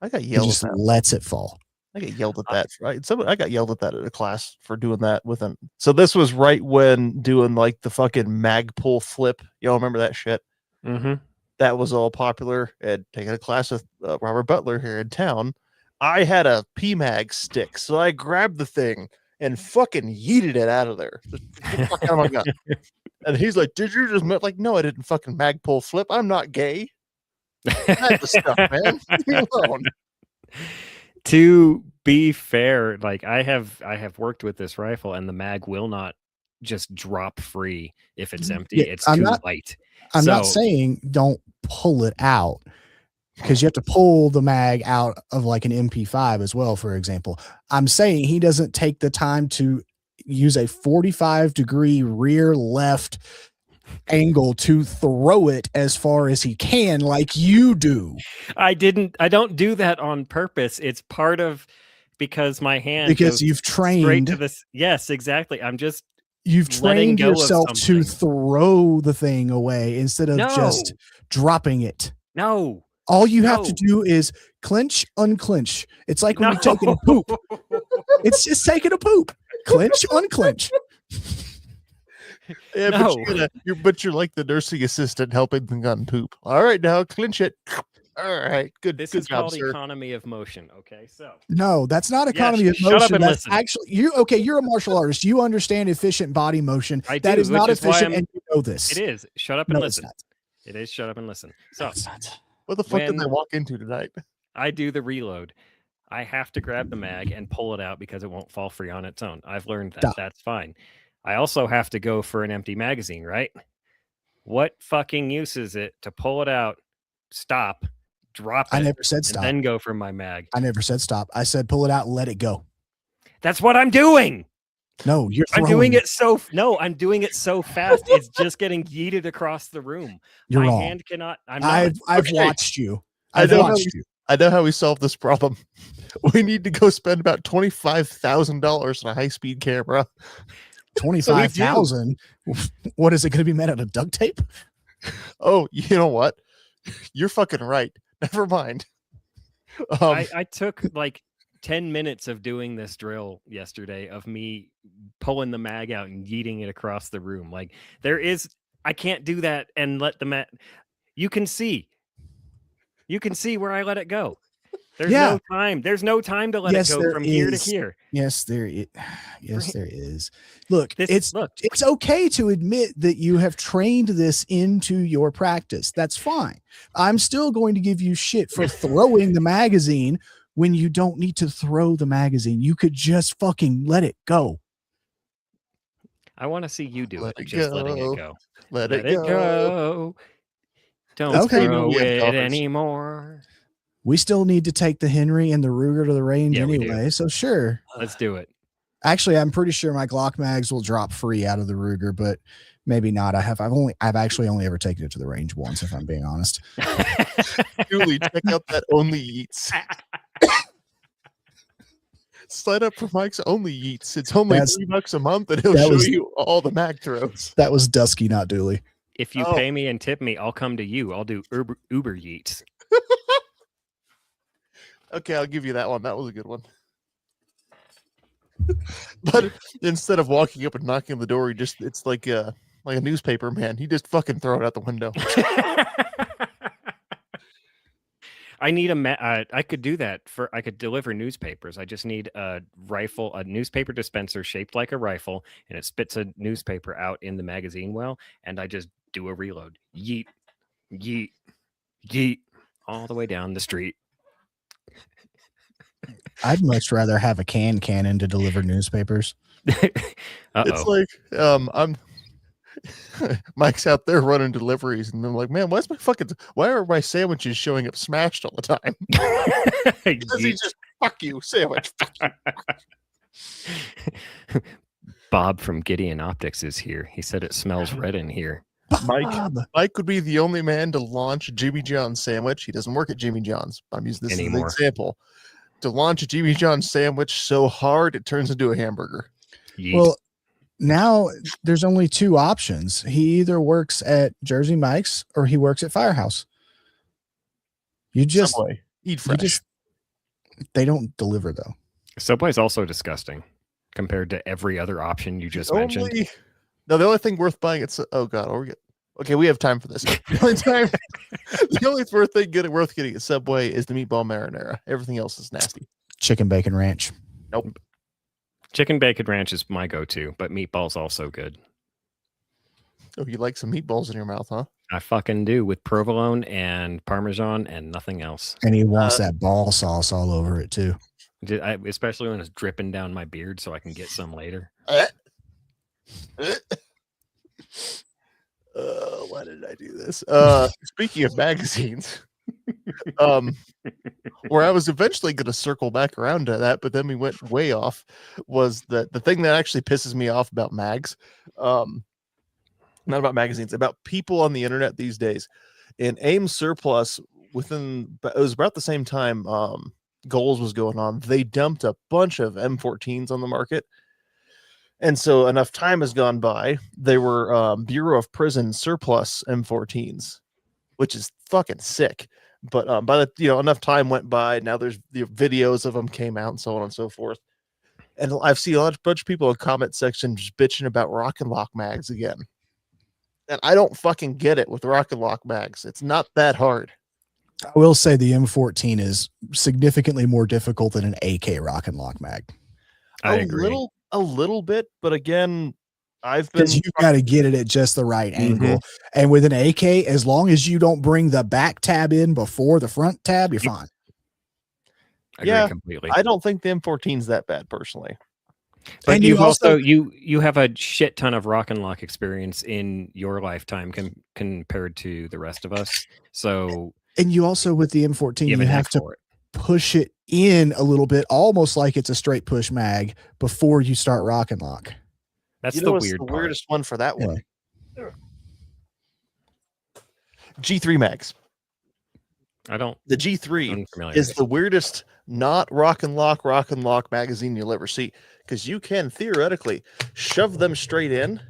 [SPEAKER 1] I got yelled
[SPEAKER 4] he just
[SPEAKER 1] at.
[SPEAKER 4] Lets it fall.
[SPEAKER 1] I get yelled at that. Right? I got yelled at that at a class for doing that with an. So this was right when doing like the fucking mag pull flip. Y'all remember that shit?
[SPEAKER 3] Mm-hmm.
[SPEAKER 1] That was all popular. And taking a class with Robert Butler here in town. I had a PMag stick, so I grabbed the thing and fucking yeeted it out of there. Oh my god! And he's like, "Did you just like? No, I didn't fucking mag pull flip. I'm not gay. That's the stuff, man. Leave me alone."
[SPEAKER 3] To be fair, like I have worked with this rifle, and the mag will not just drop free if it's empty. It's too light.
[SPEAKER 4] I'm not saying don't pull it out, because you have to pull the mag out of like an MP5 as well, for example. I'm saying he doesn't take the time to use a 45-degree rear left angle to throw it as far as he can, like you do.
[SPEAKER 3] I don't do that on purpose. It's part of, because my hand,
[SPEAKER 4] because you've trained
[SPEAKER 3] to this. Yes, exactly.
[SPEAKER 4] You've trained yourself to throw the thing away instead of just dropping it.
[SPEAKER 3] No.
[SPEAKER 4] All you have to do is clench, unclench. It's like when you're taking a poop. It's just taking a poop. Clench, unclench.
[SPEAKER 1] Yeah, but you're like the nursing assistant helping the gun poop. All right, now clinch it. All right, good.
[SPEAKER 3] This
[SPEAKER 1] good
[SPEAKER 3] is
[SPEAKER 1] job,
[SPEAKER 3] called
[SPEAKER 1] sir.
[SPEAKER 3] economy of motion. Okay, so
[SPEAKER 4] no, that's not economy of motion.
[SPEAKER 3] Shut up and
[SPEAKER 4] that's
[SPEAKER 3] listen.
[SPEAKER 4] Actually, you're a martial artist. You understand efficient body motion. That is not efficient, and you know this.
[SPEAKER 3] It is. Shut up and listen. It is. Shut up and listen. So,
[SPEAKER 1] what the fuck did they walk into tonight?
[SPEAKER 3] I do the reload. I have to grab the mag and pull it out because it won't fall free on its own. I've learned that. That's fine. I also have to go for an empty magazine, right? What fucking use is it to pull it out, stop, drop it,
[SPEAKER 4] I never said stop,
[SPEAKER 3] and then go for my mag?
[SPEAKER 4] I never said stop. I said pull it out and let it go.
[SPEAKER 3] That's what I'm doing.
[SPEAKER 4] No,
[SPEAKER 3] I'm doing it so fast. It's just getting yeeted across the room.
[SPEAKER 4] You're
[SPEAKER 3] my
[SPEAKER 4] wrong.
[SPEAKER 3] Hand cannot.
[SPEAKER 4] I've watched you.
[SPEAKER 1] I know how we solve this problem. We need to go spend about $25,000 on a high-speed camera.
[SPEAKER 4] 25,000. What is it going to be made out of duct tape?
[SPEAKER 1] Oh, you know what? You're fucking right. Never mind.
[SPEAKER 3] I took like 10 minutes of doing this drill yesterday of me pulling the mag out and yeeting it across the room. Like I can't do that and let the mag. You can see where I let it go. There's no time. There's no time to let it go from here to here.
[SPEAKER 4] Yes, there is. Yes, there is. Look, it's okay to admit that you have trained this into your practice. That's fine. I'm still going to give you shit for throwing the magazine when you don't need to throw the magazine. You could just fucking let it go.
[SPEAKER 3] I want to see you do it. Just letting it go.
[SPEAKER 1] Let it go.
[SPEAKER 3] Don't throw it anymore.
[SPEAKER 4] We still need to take the Henry and the Ruger to the range anyway, so sure.
[SPEAKER 3] Let's do it. Actually,
[SPEAKER 4] I'm pretty sure my Glock mags will drop free out of the Ruger, but maybe not. I've actually only ever taken it to the range once, if I'm being honest.
[SPEAKER 1] Julie, check out that Only Yeats. Sign up for Mike's Only Yeats. It's only $3 a month, and he'll show you all the mag throws.
[SPEAKER 4] That was Dusky, not Dooley.
[SPEAKER 3] If you pay me and tip me, I'll come to you. I'll do Uber Yeats.
[SPEAKER 1] Okay, I'll give you that one. That was a good one. But instead of walking up and knocking on the door, it's like a newspaper man. He just fucking throw it out the window.
[SPEAKER 3] I need I could do that I could deliver newspapers. I just need a newspaper dispenser shaped like a rifle, and it spits a newspaper out in the magazine well, and I just do a reload. Yeet, yeet, yeet, all the way down the street.
[SPEAKER 4] I'd much rather have a cannon to deliver newspapers.
[SPEAKER 1] It's like I'm Mike's out there running deliveries, and I'm like, man, why are my sandwiches showing up smashed all the time? Because he just fuck you sandwich. Fuck
[SPEAKER 3] you. Bob from Gideon Optics is here. He said it smells red in here.
[SPEAKER 1] Mike would be the only man to launch a Jimmy John's sandwich. He doesn't work at Jimmy John's. I'm using this as an example. To launch a Jimmy John's sandwich so hard it turns into a hamburger.
[SPEAKER 3] Yeet.
[SPEAKER 4] Well, now there's only two options. He either works at Jersey Mike's or he works at Firehouse. You just
[SPEAKER 1] Subway. Eat fresh.
[SPEAKER 4] They don't deliver though.
[SPEAKER 3] Subway's also disgusting compared to every other option you just mentioned.
[SPEAKER 1] No, the only thing worth buying okay, we have time for this. The only worth getting at Subway is the meatball marinara. Everything else is nasty.
[SPEAKER 4] Chicken bacon ranch.
[SPEAKER 1] Nope.
[SPEAKER 3] Chicken bacon ranch is my go-to, but meatball's also good.
[SPEAKER 1] Oh, you like some meatballs in your mouth, huh?
[SPEAKER 3] I fucking do, with provolone and Parmesan and nothing else.
[SPEAKER 4] And he wants that ball sauce all over it too.
[SPEAKER 3] Especially when it's dripping down my beard so I can get some later.
[SPEAKER 1] Why did I do this? Speaking of magazines, where I was eventually going to circle back around to that, but then we went way off, was that the thing that actually pisses me off about mags, not about magazines, about people on the internet these days. In AIM surplus, it was about the same time Goals was going on, they dumped a bunch of M14s on the market. And so enough time has gone by. They were Bureau of Prison surplus M14s, which is fucking sick. But by the enough time went by, now there's the videos of them came out and so on and so forth. And I've seen a bunch of people in the comment section just bitching about Rock and Lock mags again. And I don't fucking get it with Rock and Lock mags. It's not that hard.
[SPEAKER 4] I will say the M14 is significantly more difficult than an AK Rock and Lock mag.
[SPEAKER 3] I agree.
[SPEAKER 1] A little bit, but again, you've
[SPEAKER 4] got to get it at just the right angle. And with an AK, as long as you don't bring the back tab in before the front tab, you're fine.
[SPEAKER 3] I agree completely.
[SPEAKER 1] I don't think the M14 is that bad personally.
[SPEAKER 3] But you also you have a shit ton of Rock and Lock experience in your lifetime compared to the rest of us. So,
[SPEAKER 4] and you also with the M14, you have to push it in a little bit, almost like it's a straight push mag before you start Rock and Lock.
[SPEAKER 3] That's the
[SPEAKER 1] weirdest one for that one. G3 mags. The G3 is the weirdest not Rock and Lock magazine you'll ever see, because you can theoretically shove them straight in,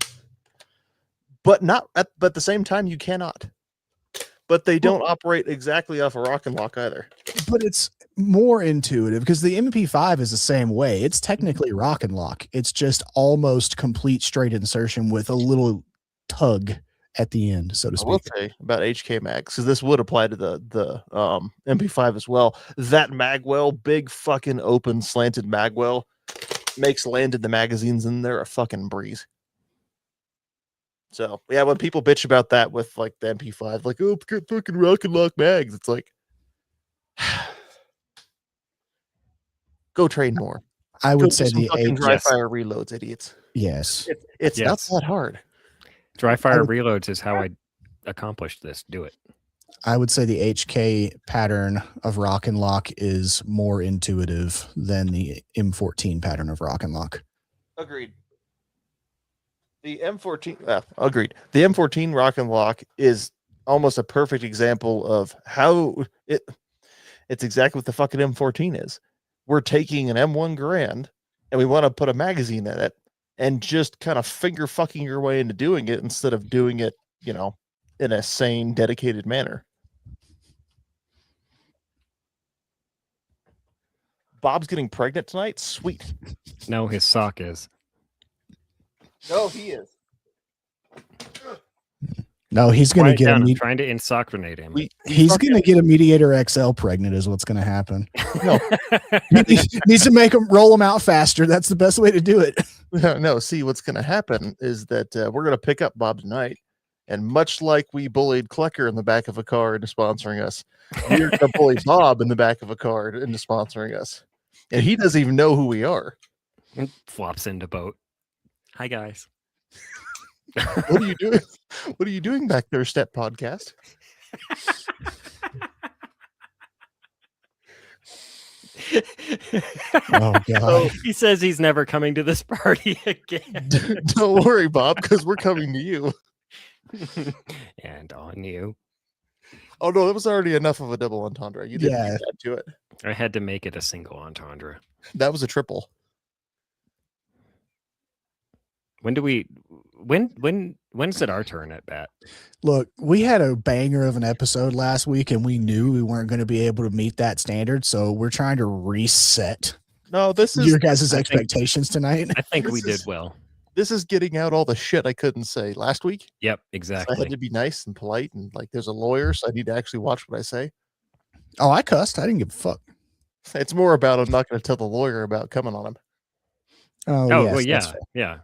[SPEAKER 1] but at the same time you cannot. but they don't operate exactly off a rock and lock either.
[SPEAKER 4] But it's more intuitive because the MP5 is the same way. It's technically rock and lock. It's just almost complete straight insertion with a little tug at the end, so to
[SPEAKER 1] I will
[SPEAKER 4] speak.
[SPEAKER 1] say about HK mags, because this would apply to the MP5 as well. That magwell, big fucking open slanted magwell, makes landing the magazines in there a fucking breeze. So yeah, when people bitch about that with like the MP5, like, oh, get fucking rock and lock mags, it's like, go train more.
[SPEAKER 4] I
[SPEAKER 1] Go
[SPEAKER 4] would
[SPEAKER 1] do
[SPEAKER 4] say
[SPEAKER 1] some
[SPEAKER 4] the
[SPEAKER 1] fucking
[SPEAKER 4] H.
[SPEAKER 1] dry
[SPEAKER 3] Yes.
[SPEAKER 1] fire reloads, idiots.
[SPEAKER 4] Yes.
[SPEAKER 1] It's not
[SPEAKER 3] Yes.
[SPEAKER 1] that hard.
[SPEAKER 3] Dry fire
[SPEAKER 4] would-
[SPEAKER 3] reloads is how I accomplished this. Do it.
[SPEAKER 4] I would say the HK pattern of rock and lock is more intuitive than the M14 pattern of rock and lock.
[SPEAKER 1] Agreed. The M14, agreed. The M14 rock and lock is almost a perfect example of how it's exactly what the fucking M14 is. We're taking an M1 Garand and we want to put a magazine in it and just kind of finger fucking your way into doing it instead of doing it, you know, in a sane, dedicated manner. Bob's getting pregnant tonight? Sweet.
[SPEAKER 3] No, his sock is.
[SPEAKER 1] No, he is.
[SPEAKER 4] No, he's going to
[SPEAKER 3] Quiet
[SPEAKER 4] get
[SPEAKER 3] down.
[SPEAKER 4] a
[SPEAKER 3] I'm trying to indoctrinate him.
[SPEAKER 4] he's going to get a Mediator XL pregnant is what's going to happen.
[SPEAKER 1] No.
[SPEAKER 4] He needs to make them roll them out faster. That's the best way to do it.
[SPEAKER 1] No, see, what's going to happen is that we're going to pick up Bob tonight. And much like we bullied Klecker in the back of a car into sponsoring us, we're going to bully Bob in the back of a car into sponsoring us. And he doesn't even know who we are.
[SPEAKER 3] Flops into boat. Hi, guys.
[SPEAKER 1] What are you doing? What are you doing back there, Step Podcast?
[SPEAKER 4] Oh God.
[SPEAKER 3] He says he's never coming to this party again.
[SPEAKER 1] Don't worry, Bob, because we're coming to you.
[SPEAKER 3] And on you.
[SPEAKER 1] Oh, no, that was already enough of a double entendre. You didn't add to it.
[SPEAKER 3] I had to make it a single entendre.
[SPEAKER 1] That was a triple.
[SPEAKER 3] When's it our turn at bat?
[SPEAKER 4] Look, we had a banger of an episode last week and we knew we weren't going to be able to meet that standard. So we're trying to reset
[SPEAKER 1] No, this is
[SPEAKER 4] your guys'
[SPEAKER 3] I think-
[SPEAKER 4] expectations tonight.
[SPEAKER 3] I think we
[SPEAKER 1] This
[SPEAKER 3] did well.
[SPEAKER 1] this is getting out all the shit I couldn't say last week.
[SPEAKER 3] Yep,
[SPEAKER 1] So I
[SPEAKER 3] exactly.
[SPEAKER 1] had to be nice and polite and like there's a lawyer, so I need to actually watch what I say.
[SPEAKER 4] Oh, I cussed. I didn't give a fuck.
[SPEAKER 1] It's more about I'm not going to tell the lawyer about coming on him.
[SPEAKER 4] Oh,
[SPEAKER 3] Oh,
[SPEAKER 4] yes,
[SPEAKER 3] well,
[SPEAKER 4] that's
[SPEAKER 3] yeah,
[SPEAKER 4] fair.
[SPEAKER 3] yeah.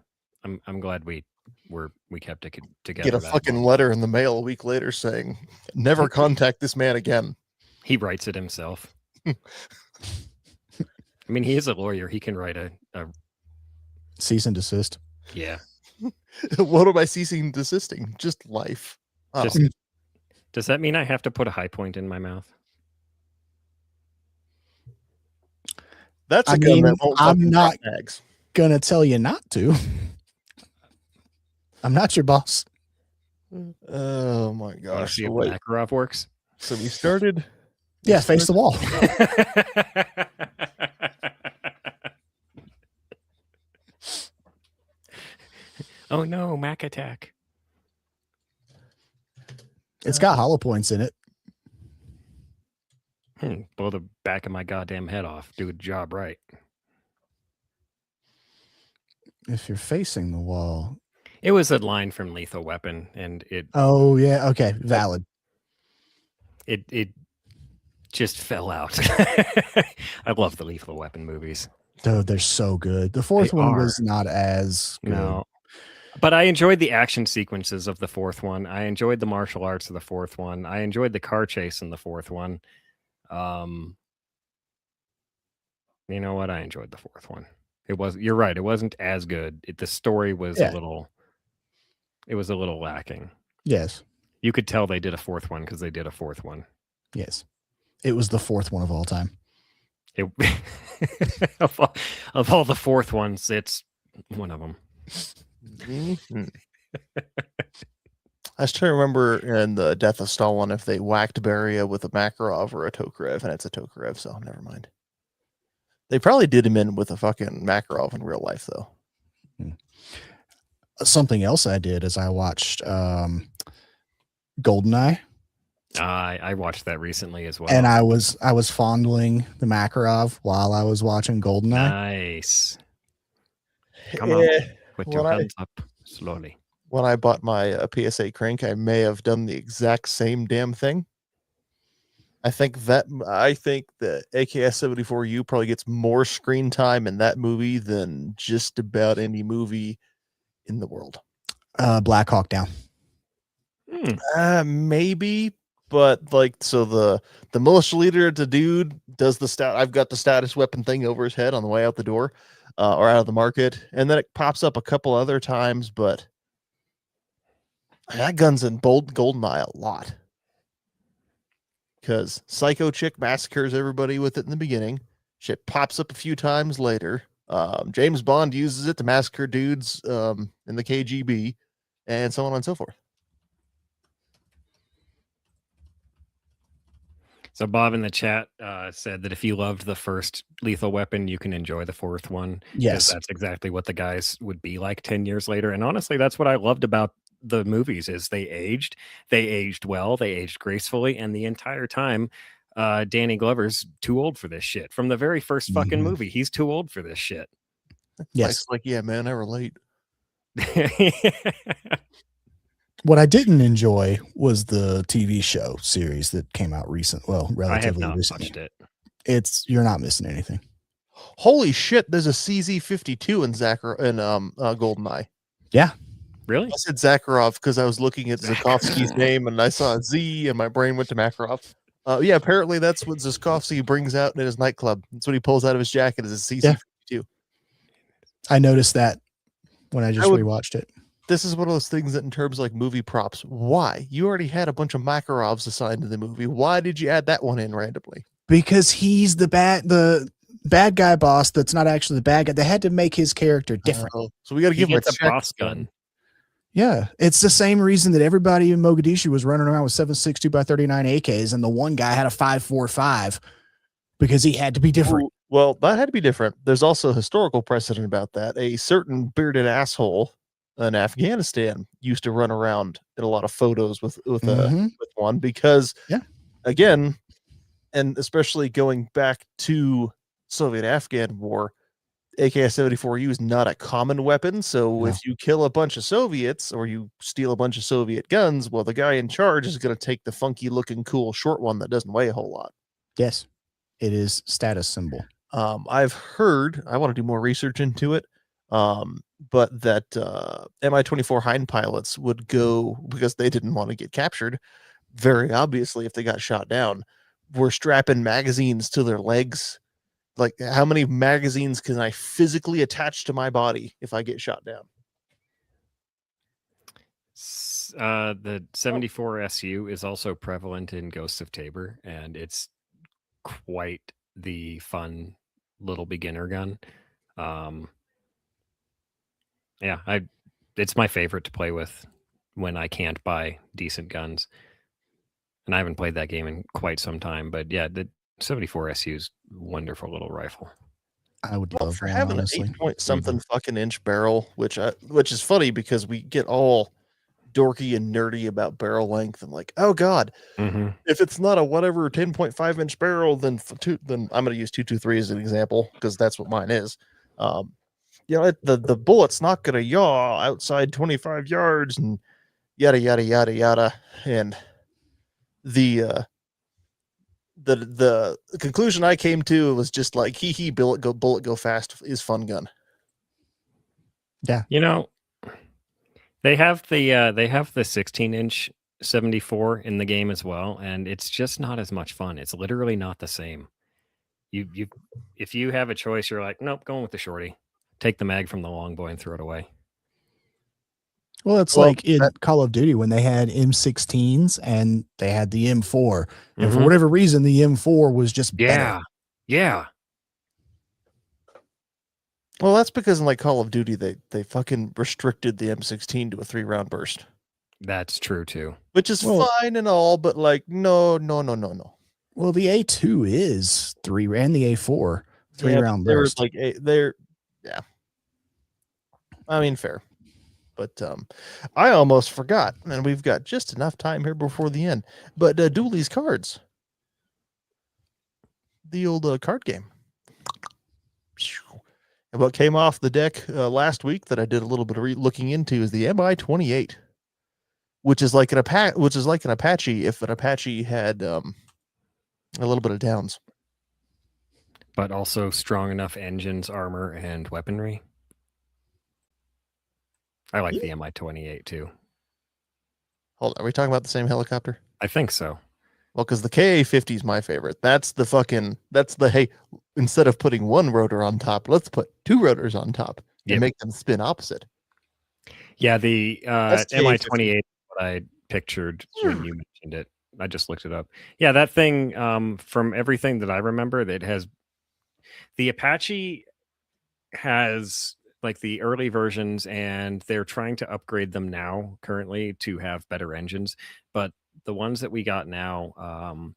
[SPEAKER 3] I'm glad we kept it together.
[SPEAKER 1] Get a
[SPEAKER 3] that
[SPEAKER 1] fucking
[SPEAKER 3] long.
[SPEAKER 1] letter in the mail a week later saying, "Never contact this man again."
[SPEAKER 3] He writes it himself. I mean, he is a lawyer. He can write a
[SPEAKER 4] Cease and desist.
[SPEAKER 3] yeah.
[SPEAKER 1] What am I ceasing and desisting? Just life. Oh,
[SPEAKER 3] Just, does that mean I have to put a high point in my mouth?
[SPEAKER 1] that's a
[SPEAKER 4] I
[SPEAKER 1] gun
[SPEAKER 4] mean,
[SPEAKER 1] that won't
[SPEAKER 4] I'm
[SPEAKER 1] fucking
[SPEAKER 4] not-
[SPEAKER 1] drop bags.
[SPEAKER 4] Gonna tell you not to. I'm not your boss.
[SPEAKER 1] Oh my
[SPEAKER 3] Want to
[SPEAKER 1] gosh!
[SPEAKER 3] see
[SPEAKER 1] So,
[SPEAKER 3] if
[SPEAKER 1] wait,
[SPEAKER 3] Makarov works?
[SPEAKER 1] so we started.
[SPEAKER 4] Yeah, face the wall.
[SPEAKER 3] Oh no, Mac attack.
[SPEAKER 4] It's got hollow points in it.
[SPEAKER 3] Blow the back of my goddamn head off. Do a job right.
[SPEAKER 4] If you're facing the wall.
[SPEAKER 3] It was a line from Lethal Weapon, and it
[SPEAKER 4] Oh, yeah. Okay. Valid.
[SPEAKER 3] just fell out. I love the Lethal Weapon movies.
[SPEAKER 4] Dude, they're so good. The fourth
[SPEAKER 3] They
[SPEAKER 4] one
[SPEAKER 3] are.
[SPEAKER 4] was not as good.
[SPEAKER 3] No. But I enjoyed the action sequences of the fourth one. I enjoyed the martial arts of the fourth one. I enjoyed the car chase in the fourth one. You know what? I enjoyed the fourth one. You're right. It wasn't as good. The story was
[SPEAKER 4] Yeah.
[SPEAKER 3] it was a little lacking.
[SPEAKER 4] Yes.
[SPEAKER 3] You could tell they did a fourth one because they did a fourth one.
[SPEAKER 4] Yes. It was the fourth one of all time.
[SPEAKER 3] It, of all the fourth ones, it's one of them.
[SPEAKER 1] Mhm. I was trying to remember in the Death of Stalin if they whacked Beria with a Makarov or a Tokarev, and it's a Tokarev, so never mind. They probably did him in with a fucking Makarov in real life, though.
[SPEAKER 4] Something else I did is I watched GoldenEye,
[SPEAKER 3] I watched that recently as well.
[SPEAKER 4] And I was fondling the Makarov while I was watching Goldeneye.
[SPEAKER 3] Nice. Come on, put your hands up slowly.
[SPEAKER 1] When I bought my PSA crank, I may have done the exact same damn thing. I think the AKS-74U probably gets more screen time in that movie than just about any movie in the world.
[SPEAKER 4] Black Hawk Down.
[SPEAKER 1] Maybe, but like, so the militia leader, the dude does I've got the status weapon thing over his head on the way out the door, or out of the market, and then it pops up a couple other times, but that gun's in Goldeneye a lot. Because Psycho Chick massacres everybody with it in the beginning. Shit pops up a few times later. James Bond uses it to massacre dudes in the KGB, and so on and so forth.
[SPEAKER 3] So Bob in the chat said that if you loved the first Lethal Weapon, you can enjoy the fourth one.
[SPEAKER 4] Yes.
[SPEAKER 3] That's exactly what the guys would be like 10 years later. And honestly, that's what I loved about the movies is they aged well, they aged gracefully, and the entire time Danny Glover's too old for this shit. From the very first fucking movie, he's too old for this shit.
[SPEAKER 4] Yes.
[SPEAKER 1] Like, yeah, man, I relate.
[SPEAKER 4] What I didn't enjoy was the TV show series that came out relatively
[SPEAKER 3] I have not
[SPEAKER 4] recently.
[SPEAKER 3] watched it.
[SPEAKER 4] You're not missing anything.
[SPEAKER 1] Holy shit, there's a CZ52 in Goldeneye.
[SPEAKER 4] Yeah.
[SPEAKER 3] Really?
[SPEAKER 1] I said Zakharov because I was looking at Zukovsky's name and I saw a Z and my brain went to Makarov. Yeah, apparently that's what Zukovsky brings out in his nightclub. That's what he pulls out of his jacket is a CZ52. Yeah.
[SPEAKER 4] I noticed that when I just rewatched it.
[SPEAKER 1] This is one of those things that in terms of like movie props, why? You already had a bunch of Makarovs assigned to the movie. Why did you add that one in randomly?
[SPEAKER 4] Because he's the bad guy boss that's not actually the bad guy. They had to make his character different.
[SPEAKER 1] So we got to give him a
[SPEAKER 3] boss gun.
[SPEAKER 4] Yeah, it's the same reason that everybody in Mogadishu was running around with 7.62 by 39 AKs, and the one guy had a 5.45 because he had to be different.
[SPEAKER 1] Well, that had to be different. There's also historical precedent about that. A certain bearded asshole in Afghanistan used to run around in a lot of photos with one because, again, and especially going back to Soviet-Afghan war, AK-74U is not a common weapon. So if you kill a bunch of Soviets or you steal a bunch of Soviet guns, well, the guy in charge is going to take the funky looking cool short one that doesn't weigh a whole lot.
[SPEAKER 4] Yes, it is status symbol.
[SPEAKER 1] I've heard, I want to do more research into it, but that Mi-24 Hind pilots would go, because they didn't want to get captured, very obviously if they got shot down, were strapping magazines to their legs. Like, how many magazines can I physically attach to my body if I get shot down?
[SPEAKER 3] The 74 SU is also prevalent in Ghosts of Tabor, and it's quite the fun little beginner gun. It's my favorite to play with when I can't buy decent guns. And I haven't played that game in quite some time, but yeah, the 74 SU's wonderful little rifle.
[SPEAKER 4] I would love
[SPEAKER 1] for
[SPEAKER 4] one,
[SPEAKER 1] having
[SPEAKER 4] honestly.
[SPEAKER 1] an 8-point-something fucking inch barrel, which is funny because we get all dorky and nerdy about barrel length and like, oh god, if it's not a whatever 10.5 inch barrel, then I'm going to use 223 as an example because that's what mine is. The bullet's not going to yaw outside 25 yards and yada yada yada yada, and the conclusion I came to was just like, bullet go fast is fun gun.
[SPEAKER 4] Yeah,
[SPEAKER 3] they have the 16-inch 74 in the game as well, and it's just not as much fun. It's literally not the same. If you have a choice, you're like, nope, going with the shorty. Take the mag from the long boy and throw it away.
[SPEAKER 4] Well, it's like in Call of Duty when they had M16s and they had the M4. And for whatever reason, the M4 was just better.
[SPEAKER 3] Yeah.
[SPEAKER 1] Well, that's because in like Call of Duty, they fucking restricted the M16 to a 3-round burst.
[SPEAKER 3] That's true too.
[SPEAKER 1] Which is fine and all, but like, no.
[SPEAKER 4] Well, the A2 is 3, and the A4 3-round burst.
[SPEAKER 1] I mean, fair. But I almost forgot, and we've got just enough time here before the end. But Dooley's Cards, the old card game. And what came off the deck last week that I did a little bit of looking into is the MI-28, which is like an Apache if an Apache had a little bit of downs,
[SPEAKER 3] but also strong enough engines, armor, and weaponry. I like the MI-28 too.
[SPEAKER 1] Hold on, are we talking about the same helicopter?
[SPEAKER 3] I think so.
[SPEAKER 1] Well, because the Ka-50 is my favorite. That's the hey, instead of putting one rotor on top, let's put two rotors on top and make them spin opposite.
[SPEAKER 3] Yeah, the MI-28 is what I pictured when you mentioned it. I just looked it up. Yeah, that thing, from everything that I remember, that has the Apache has like the early versions, and they're trying to upgrade them now currently to have better engines. But the ones that we got now,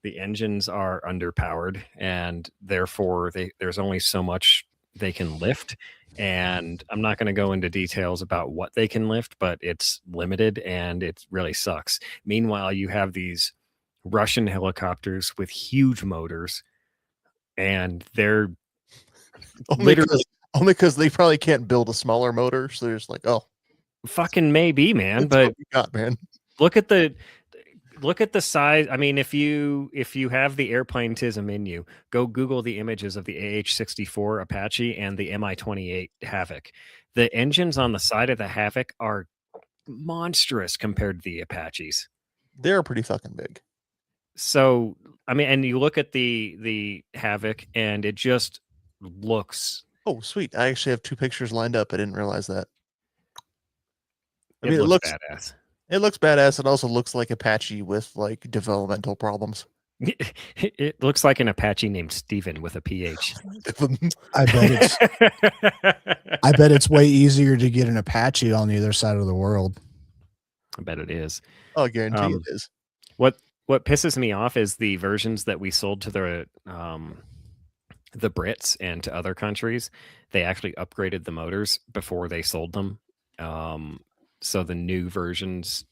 [SPEAKER 3] the engines are underpowered, and therefore there's only so much they can lift. And I'm not going to go into details about what they can lift, but it's limited and it really sucks. Meanwhile, you have these Russian helicopters with huge motors, and they're literally
[SPEAKER 1] only because they probably can't build a smaller motor, so they're just like, oh,
[SPEAKER 3] fucking maybe, man. But
[SPEAKER 1] what we got, man.
[SPEAKER 3] Look at the size. I mean, if you have the airplane TISM in you, go Google the images of the AH-64 Apache and the MI-28 Havoc. The engines on the side of the Havoc are monstrous compared to the Apaches.
[SPEAKER 1] They're pretty fucking big.
[SPEAKER 3] So, I mean, and you look at the Havoc, and it just looks...
[SPEAKER 1] Oh, sweet. I actually have two pictures lined up. I didn't realize that.
[SPEAKER 3] It looks badass.
[SPEAKER 1] It looks badass. It also looks like Apache with like developmental problems.
[SPEAKER 3] It looks like an Apache named Steven with a PH.
[SPEAKER 4] I bet it's way easier to get an Apache on the other side of the world.
[SPEAKER 3] I bet it is.
[SPEAKER 1] I'll guarantee it is.
[SPEAKER 3] What pisses me off is the versions that we sold to the Brits and to other countries. They actually upgraded the motors before they sold them. So the new versions,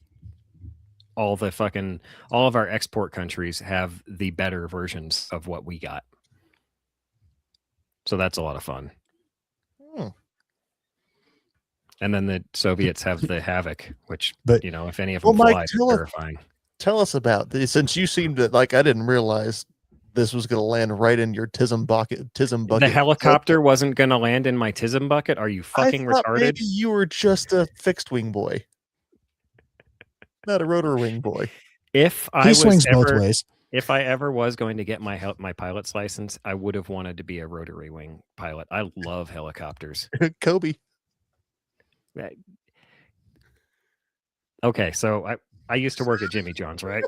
[SPEAKER 3] all of our export countries have the better versions of what we got. So that's a lot of fun. And then the Soviets have the Havoc, which, if any of them fly, it's terrifying.
[SPEAKER 1] Tell us about this, since you seemed to, like, I didn't realize this was going to land right in your TISM bucket.
[SPEAKER 3] The helicopter wasn't going to land in my TISM bucket? Are you fucking retarded?
[SPEAKER 1] Maybe you were just a fixed wing boy, not a rotor wing boy.
[SPEAKER 3] If I ever was going to get my pilot's license, I would have wanted to be a rotary wing pilot. I love helicopters.
[SPEAKER 1] Kobe.
[SPEAKER 3] Okay, so I used to work at Jimmy John's, right?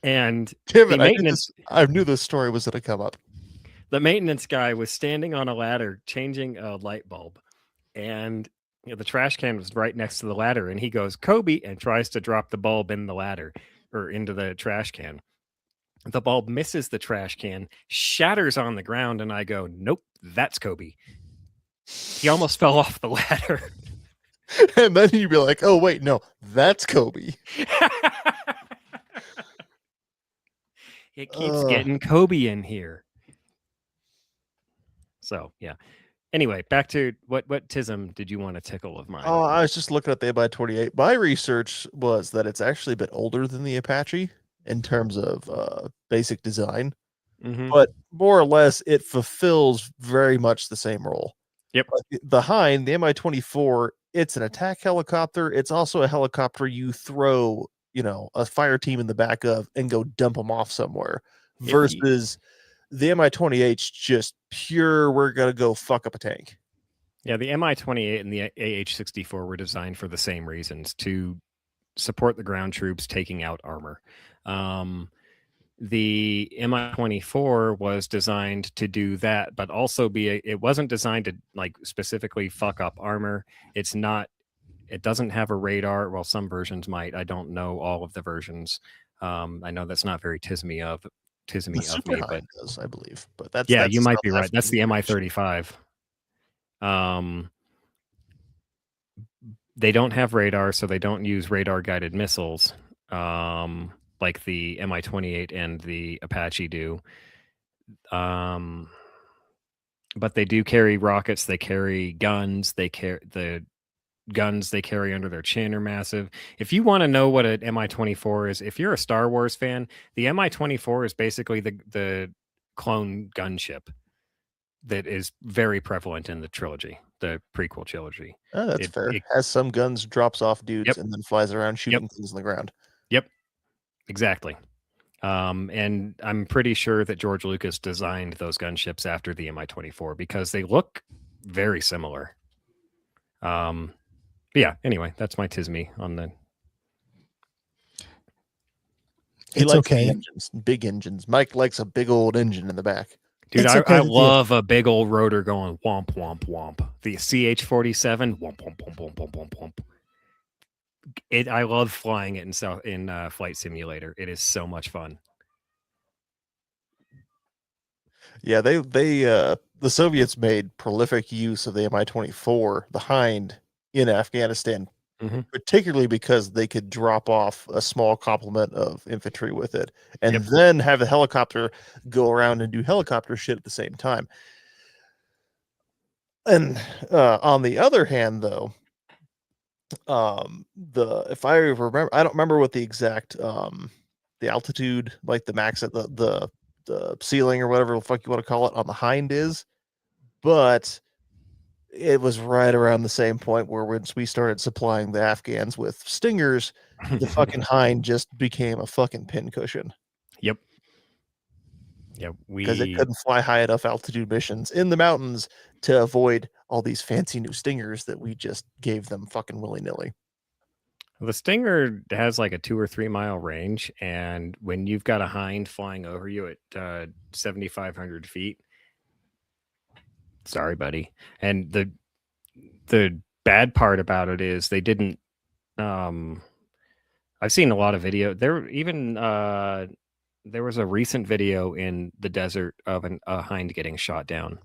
[SPEAKER 3] And
[SPEAKER 1] damn it, I knew this story was going to come up.
[SPEAKER 3] The maintenance guy was standing on a ladder changing a light bulb, and the trash can was right next to the ladder, and he goes, "Kobe," and tries to drop the bulb in the ladder or into the trash can. The bulb misses the trash can, shatters on the ground, and I go, "Nope, that's Kobe." He almost fell off the ladder.
[SPEAKER 1] And then you'd be like, "Oh wait, no, that's Kobe."
[SPEAKER 3] It keeps getting Kobe in here. So yeah. Anyway, back to what TISM did you want to tickle of mine?
[SPEAKER 1] Oh, I was just looking at the MI-28. My research was that it's actually a bit older than the Apache in terms of basic design, but more or less it fulfills very much the same role.
[SPEAKER 3] Yep.
[SPEAKER 1] The Hind, the MI-24, it's an attack helicopter. It's also a helicopter you throw, a fire team in the back of and go dump them off somewhere. Versus the MI-28's just pure, we're going to go fuck up a tank.
[SPEAKER 3] Yeah, the MI-28 and the AH-64 were designed for the same reasons, to support the ground troops taking out armor. The MI-24 was designed to do that, but also it wasn't designed to like specifically fuck up armor. It doesn't have a radar. Well, some versions might. I don't know all of the versions. I know that's not very TISM-y of me, but
[SPEAKER 1] does, I believe. But that's
[SPEAKER 3] you might be right. That's the MI-35. They don't have radar, so they don't use radar-guided missiles like the Mi-28 and the Apache do. But they do carry rockets. They carry guns. They carry the guns they carry under their chin are massive. If you want to know what an Mi-24 is, if you're a Star Wars fan, the Mi-24 is basically the clone gunship that is very prevalent in the trilogy, the prequel trilogy.
[SPEAKER 1] Oh, that's fair. Has some guns, drops off dudes, and then flies around shooting things on the ground.
[SPEAKER 3] Yep, exactly. And I'm pretty sure that George Lucas designed those gunships after the Mi-24 because they look very similar. But yeah, anyway, that's my tisme on the.
[SPEAKER 1] It's okay. Engines, big engines. Mike likes a big old engine in the back.
[SPEAKER 3] Dude, I love a big old rotor going womp, womp, womp. The CH-47, womp, womp, womp, womp, womp, womp, womp. I love flying it in Flight Simulator. It is so much fun.
[SPEAKER 1] Yeah, the Soviets made prolific use of the Mi-24, the Hind, in Afghanistan, particularly because they could drop off a small complement of infantry with it, and then have the helicopter go around and do helicopter shit at the same time. And on the other hand, though, if I remember, I don't remember what the exact the altitude, like the max at the ceiling or whatever the fuck you want to call it on the Hind is, but it was right around the same point where once we started supplying the Afghans with Stingers, the fucking Hind just became a fucking pincushion.
[SPEAKER 3] Yep. Yeah,
[SPEAKER 1] because it couldn't fly high enough altitude missions in the mountains to avoid all these fancy new Stingers that we just gave them fucking willy-nilly.
[SPEAKER 3] The Stinger has like a 2 or 3 mile range, and when you've got a Hind flying over you at 7,500 feet, sorry, buddy. And the bad part about it is they didn't. I've seen a lot of video. There was a recent video in the desert of a Hind getting shot down.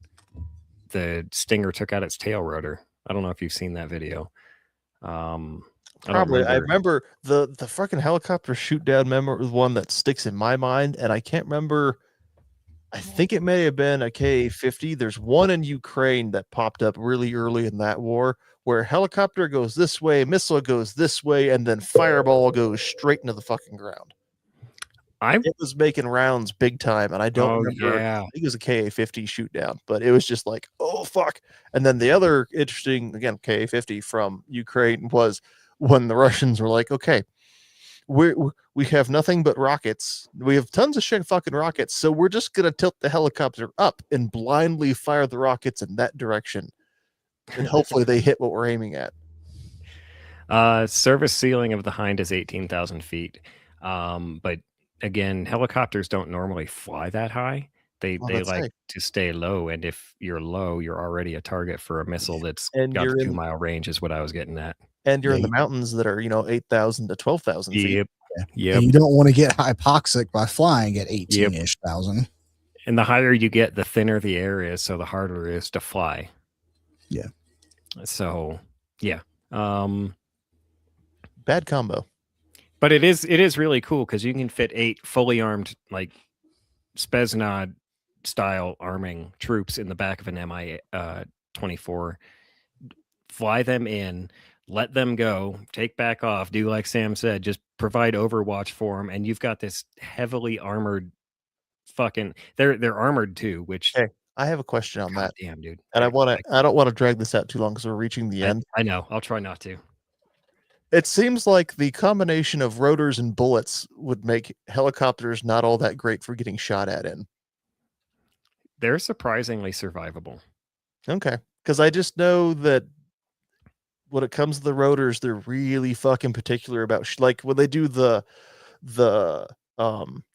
[SPEAKER 3] The Stinger took out its tail rotor. I don't know if you've seen that video.
[SPEAKER 1] Probably. I remember the fucking helicopter shoot down one that sticks in my mind, and I can't remember. I think it may have been a Ka-50. There's one in Ukraine that popped up really early in that war where helicopter goes this way, missile goes this way, and then fireball goes straight into the fucking ground. It was making rounds big time, and I don't remember.
[SPEAKER 3] Yeah.
[SPEAKER 1] I think it was a Ka-50 shoot down, but it was just like, oh, fuck. And then the other interesting, again, Ka-50 from Ukraine was when the Russians were like, okay, we have nothing but rockets. We have tons of shit fucking rockets, so we're just going to tilt the helicopter up and blindly fire the rockets in that direction. And hopefully they hit what we're aiming at.
[SPEAKER 3] Service ceiling of the Hind is 18,000 feet. But again, helicopters don't normally fly that high. They like to stay low, and if you're low, you're already a target for a missile that's got a 2 mile range, is what I was getting at.
[SPEAKER 1] And you're in the mountains that are, 8,000 to 12,000 feet.
[SPEAKER 3] Yep.
[SPEAKER 4] And you don't want to get hypoxic by flying at 18-ish thousand.
[SPEAKER 3] And the higher you get, the thinner the air is, so the harder it is to fly.
[SPEAKER 4] Yeah.
[SPEAKER 3] So, yeah.
[SPEAKER 1] Bad combo. But
[SPEAKER 3] it is really cool because you can fit 8 fully armed, like Spetsnaz style arming troops in the back of an Mi-24. Fly them in, let them go, take back off, do like Sam said, just provide overwatch for them, and you've got this heavily armored fucking. They're armored too, which.
[SPEAKER 1] Hey, I have a question on that.
[SPEAKER 3] Damn, dude.
[SPEAKER 1] And I don't want to drag this out too long because we're reaching the end.
[SPEAKER 3] I know. I'll try not to.
[SPEAKER 1] It seems like the combination of rotors and bullets would make helicopters not all that great for getting shot at in.
[SPEAKER 3] They're surprisingly survivable.
[SPEAKER 1] Okay. Because I just know that when it comes to the rotors, they're really fucking particular about like when they do the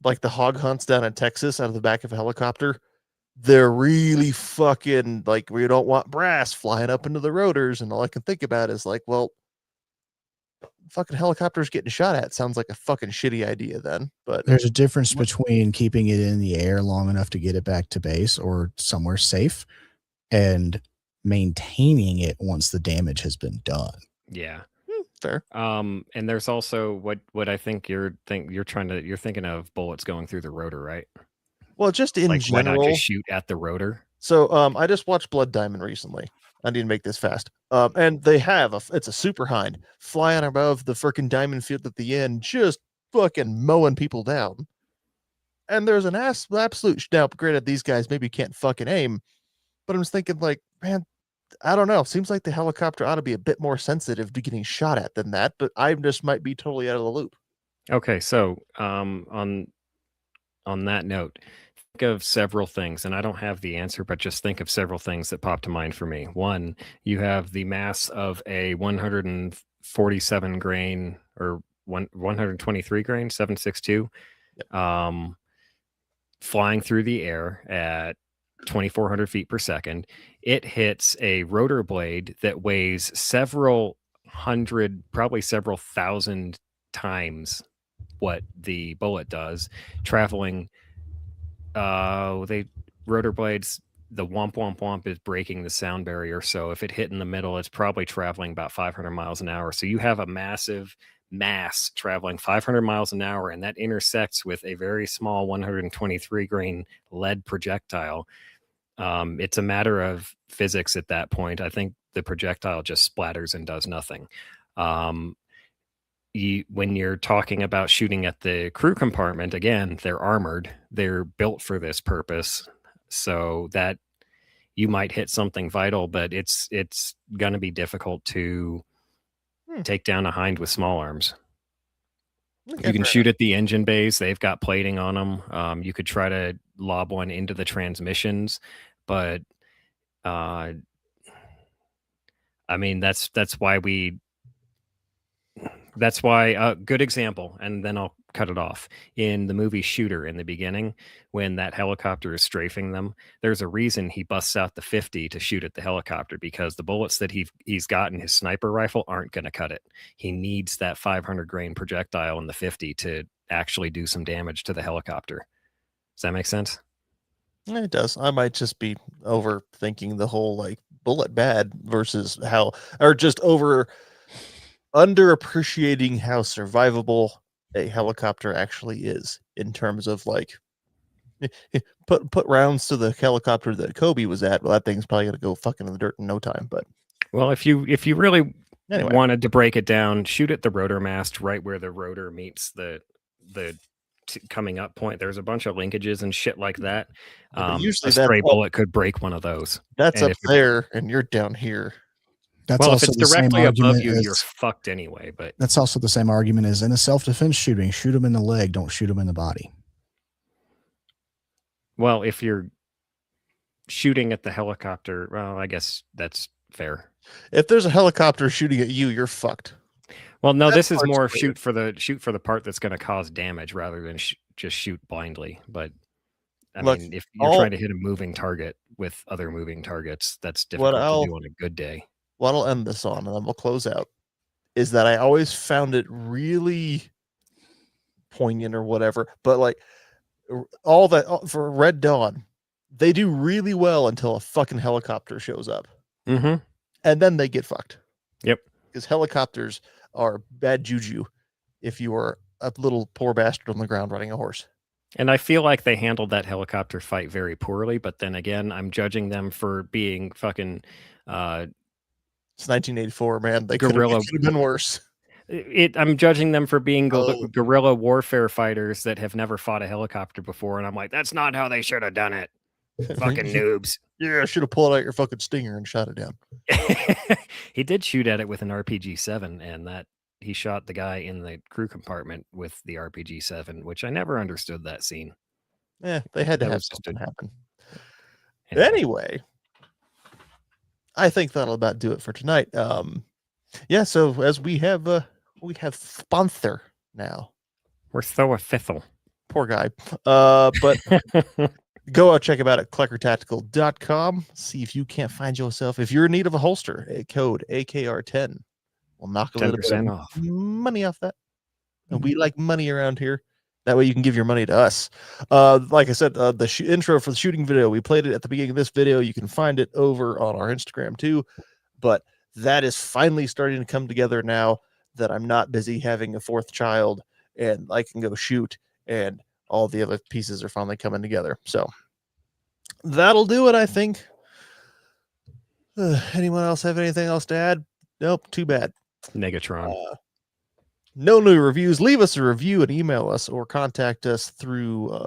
[SPEAKER 1] like the hog hunts down in Texas out of the back of a helicopter, they're really fucking like, we don't want brass flying up into the rotors, and all I can think about is like, well, fucking helicopters getting shot at sounds like a fucking shitty idea then. But
[SPEAKER 4] there's a difference between keeping it in the air long enough to get it back to base or somewhere safe and maintaining it once the damage has been done.
[SPEAKER 3] Yeah.
[SPEAKER 1] Fair.
[SPEAKER 3] And there's also what I think you're thinking of bullets going through the rotor, right?
[SPEAKER 1] Well, just in
[SPEAKER 3] Like, why not
[SPEAKER 1] general.
[SPEAKER 3] just shoot at the rotor?
[SPEAKER 1] So I just watched Blood Diamond recently. I need to make this fast. And they have it's a super hind flying above the freaking diamond field at the end, just fucking mowing people down. And there's an absolute now. Granted, these guys maybe can't fucking aim, but I'm just thinking like, man, I don't know. Seems like the helicopter ought to be a bit more sensitive to getting shot at than that. But I just might be totally out of the loop.
[SPEAKER 3] Okay, so on that note, think of several things, and I don't have the answer, but just think of several things that pop to mind for me. One, you have the mass of a 147 grain or 123 grain 7.62 flying through the air at 2,400 feet per second. It hits a rotor blade that weighs several hundred, probably several thousand times what the bullet does, traveling rotor blades, the womp womp womp is breaking the sound barrier, so if it hit in the middle, it's probably traveling about 500 miles an hour. So you have a massive mass traveling 500 miles an hour, and that intersects with a very small 123 grain lead projectile. It's a matter of physics at that point. I think the projectile just splatters and does nothing. When you're talking about shooting at the crew compartment, again, they're armored. They're built for this purpose, so that you might hit something vital, but it's going to be difficult to take down a hind with small arms.
[SPEAKER 1] Okay,
[SPEAKER 3] you can shoot at the engine bays. They've got plating on them. You could try to lob one into the transmissions, but I mean, that's why good example, and then I'll cut it off. In the movie Shooter, in the beginning, when that helicopter is strafing them, there's a reason he busts out the 50 to shoot at the helicopter, because the bullets that he's got in his sniper rifle aren't going to cut it. He needs that 500 grain projectile in the 50 to actually do some damage to the helicopter. Does that make sense?
[SPEAKER 1] It does. I might just be overthinking the whole like bullet bad versus how, or just underappreciating how survivable a helicopter actually is in terms of like put rounds to the helicopter that Kobe was at. Well, that thing's probably gonna go fucking in the dirt in no time. But
[SPEAKER 3] well, if you really
[SPEAKER 1] anyway,
[SPEAKER 3] wanted to break it down, shoot at the rotor mast, right where the rotor meets the coming up point. There's a bunch of linkages and shit like that.
[SPEAKER 1] but usually
[SPEAKER 3] a stray bullet could break one of those.
[SPEAKER 1] That's up there, and you're down here.
[SPEAKER 4] That's
[SPEAKER 3] well,
[SPEAKER 4] also
[SPEAKER 3] if it's directly above you, you're
[SPEAKER 4] as,
[SPEAKER 3] fucked anyway. But
[SPEAKER 4] that's also the same argument as in a self-defense shooting. Shoot them in the leg, don't shoot them in the body.
[SPEAKER 3] Well, if you're shooting at the helicopter, well, I guess that's fair.
[SPEAKER 1] If there's a helicopter shooting at you, you're fucked.
[SPEAKER 3] Well, no, this is more shoot for the part that's going to cause damage rather than just shoot blindly. But I mean, if you're trying to hit a moving target with other moving targets, that's difficult to do on a good day.
[SPEAKER 1] What I'll end this on, and then we'll close out, is that I always found it really poignant or whatever, but like all that for Red Dawn, they do really well until a fucking helicopter shows up.
[SPEAKER 3] Mm-hmm.
[SPEAKER 1] And then they get fucked.
[SPEAKER 3] Yep.
[SPEAKER 1] Because helicopters are bad juju if you are a little poor bastard on the ground riding a horse.
[SPEAKER 3] And I feel like they handled that helicopter fight very poorly, but then again, I'm judging them for being fucking
[SPEAKER 1] it's 1984, man. They could have been worse.
[SPEAKER 3] I'm judging them for being guerrilla warfare fighters that have never fought a helicopter before, and I'm like, that's not how they should have done it. Fucking noobs.
[SPEAKER 1] Yeah, I should have pulled out your fucking stinger and shot it down.
[SPEAKER 3] He did shoot at it with an RPG-7, and that he shot the guy in the crew compartment with the RPG-7, which I never understood that scene.
[SPEAKER 1] Yeah, they had to have something happen. Anyway, I think that'll about do it for tonight. Yeah, so as we have sponsor now.
[SPEAKER 3] We're so official.
[SPEAKER 1] Poor guy. But go out, check him out at cleckertactical.com. See if you can't find yourself. If you're in need of a holster, a code AKR10 will knock a little bit off money off that. And we like money around here. That way you can give your money to us. Like I said, the intro for the shooting video, we played it at the beginning of this video. You can find it over on our Instagram too. But that is finally starting to come together now that I'm not busy having a fourth child and I can go shoot, and all the other pieces are finally coming together. So that'll do it, I think. Anyone else have anything else to add? Nope, too bad.
[SPEAKER 3] Negatron.
[SPEAKER 1] No new reviews. Leave us a review and email us or contact us through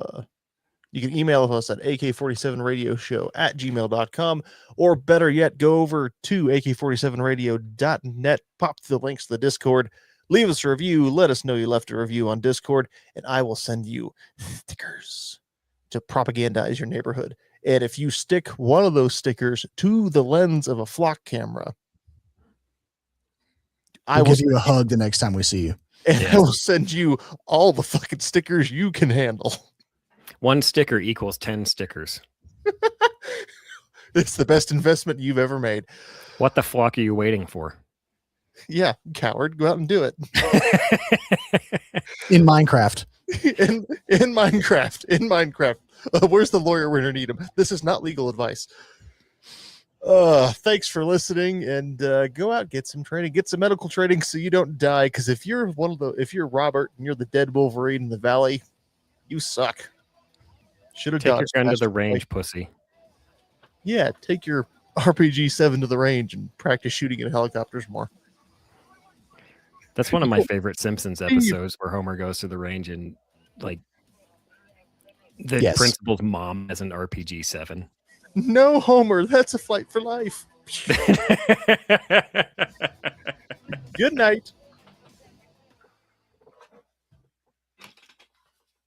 [SPEAKER 1] you can email us at ak47radioshow@gmail.com, or better yet, go over to ak47radio.net, pop the links to the Discord, leave us a review, let us know you left a review on Discord, and I will send you stickers to propagandize your neighborhood. And if you stick one of those stickers to the lens of a flock camera,
[SPEAKER 4] I will give you a hug the next time we see you.
[SPEAKER 1] And I will send you all the fucking stickers you can handle.
[SPEAKER 3] 1 sticker equals 10 stickers.
[SPEAKER 1] It's the best investment you've ever made.
[SPEAKER 3] What the flock are you waiting for?
[SPEAKER 1] Yeah, coward, go out and do it.
[SPEAKER 4] In Minecraft.
[SPEAKER 1] in Minecraft. Where's the lawyer? We're gonna need him. This is not legal advice. Thanks for listening, and go out, get some training, get some medical training so you don't die. Because if you're Robert and you're the dead Wolverine in the valley, you suck. Should have
[SPEAKER 3] Take
[SPEAKER 1] dodged.
[SPEAKER 3] your gun to the range, pussy.
[SPEAKER 1] Yeah, take your RPG-7 to the range and practice shooting at helicopters more.
[SPEAKER 3] That's one of my favorite Simpsons episodes where Homer goes to the range and like the principal's mom has an RPG-7.
[SPEAKER 1] No, Homer, that's a fight for life. Good night.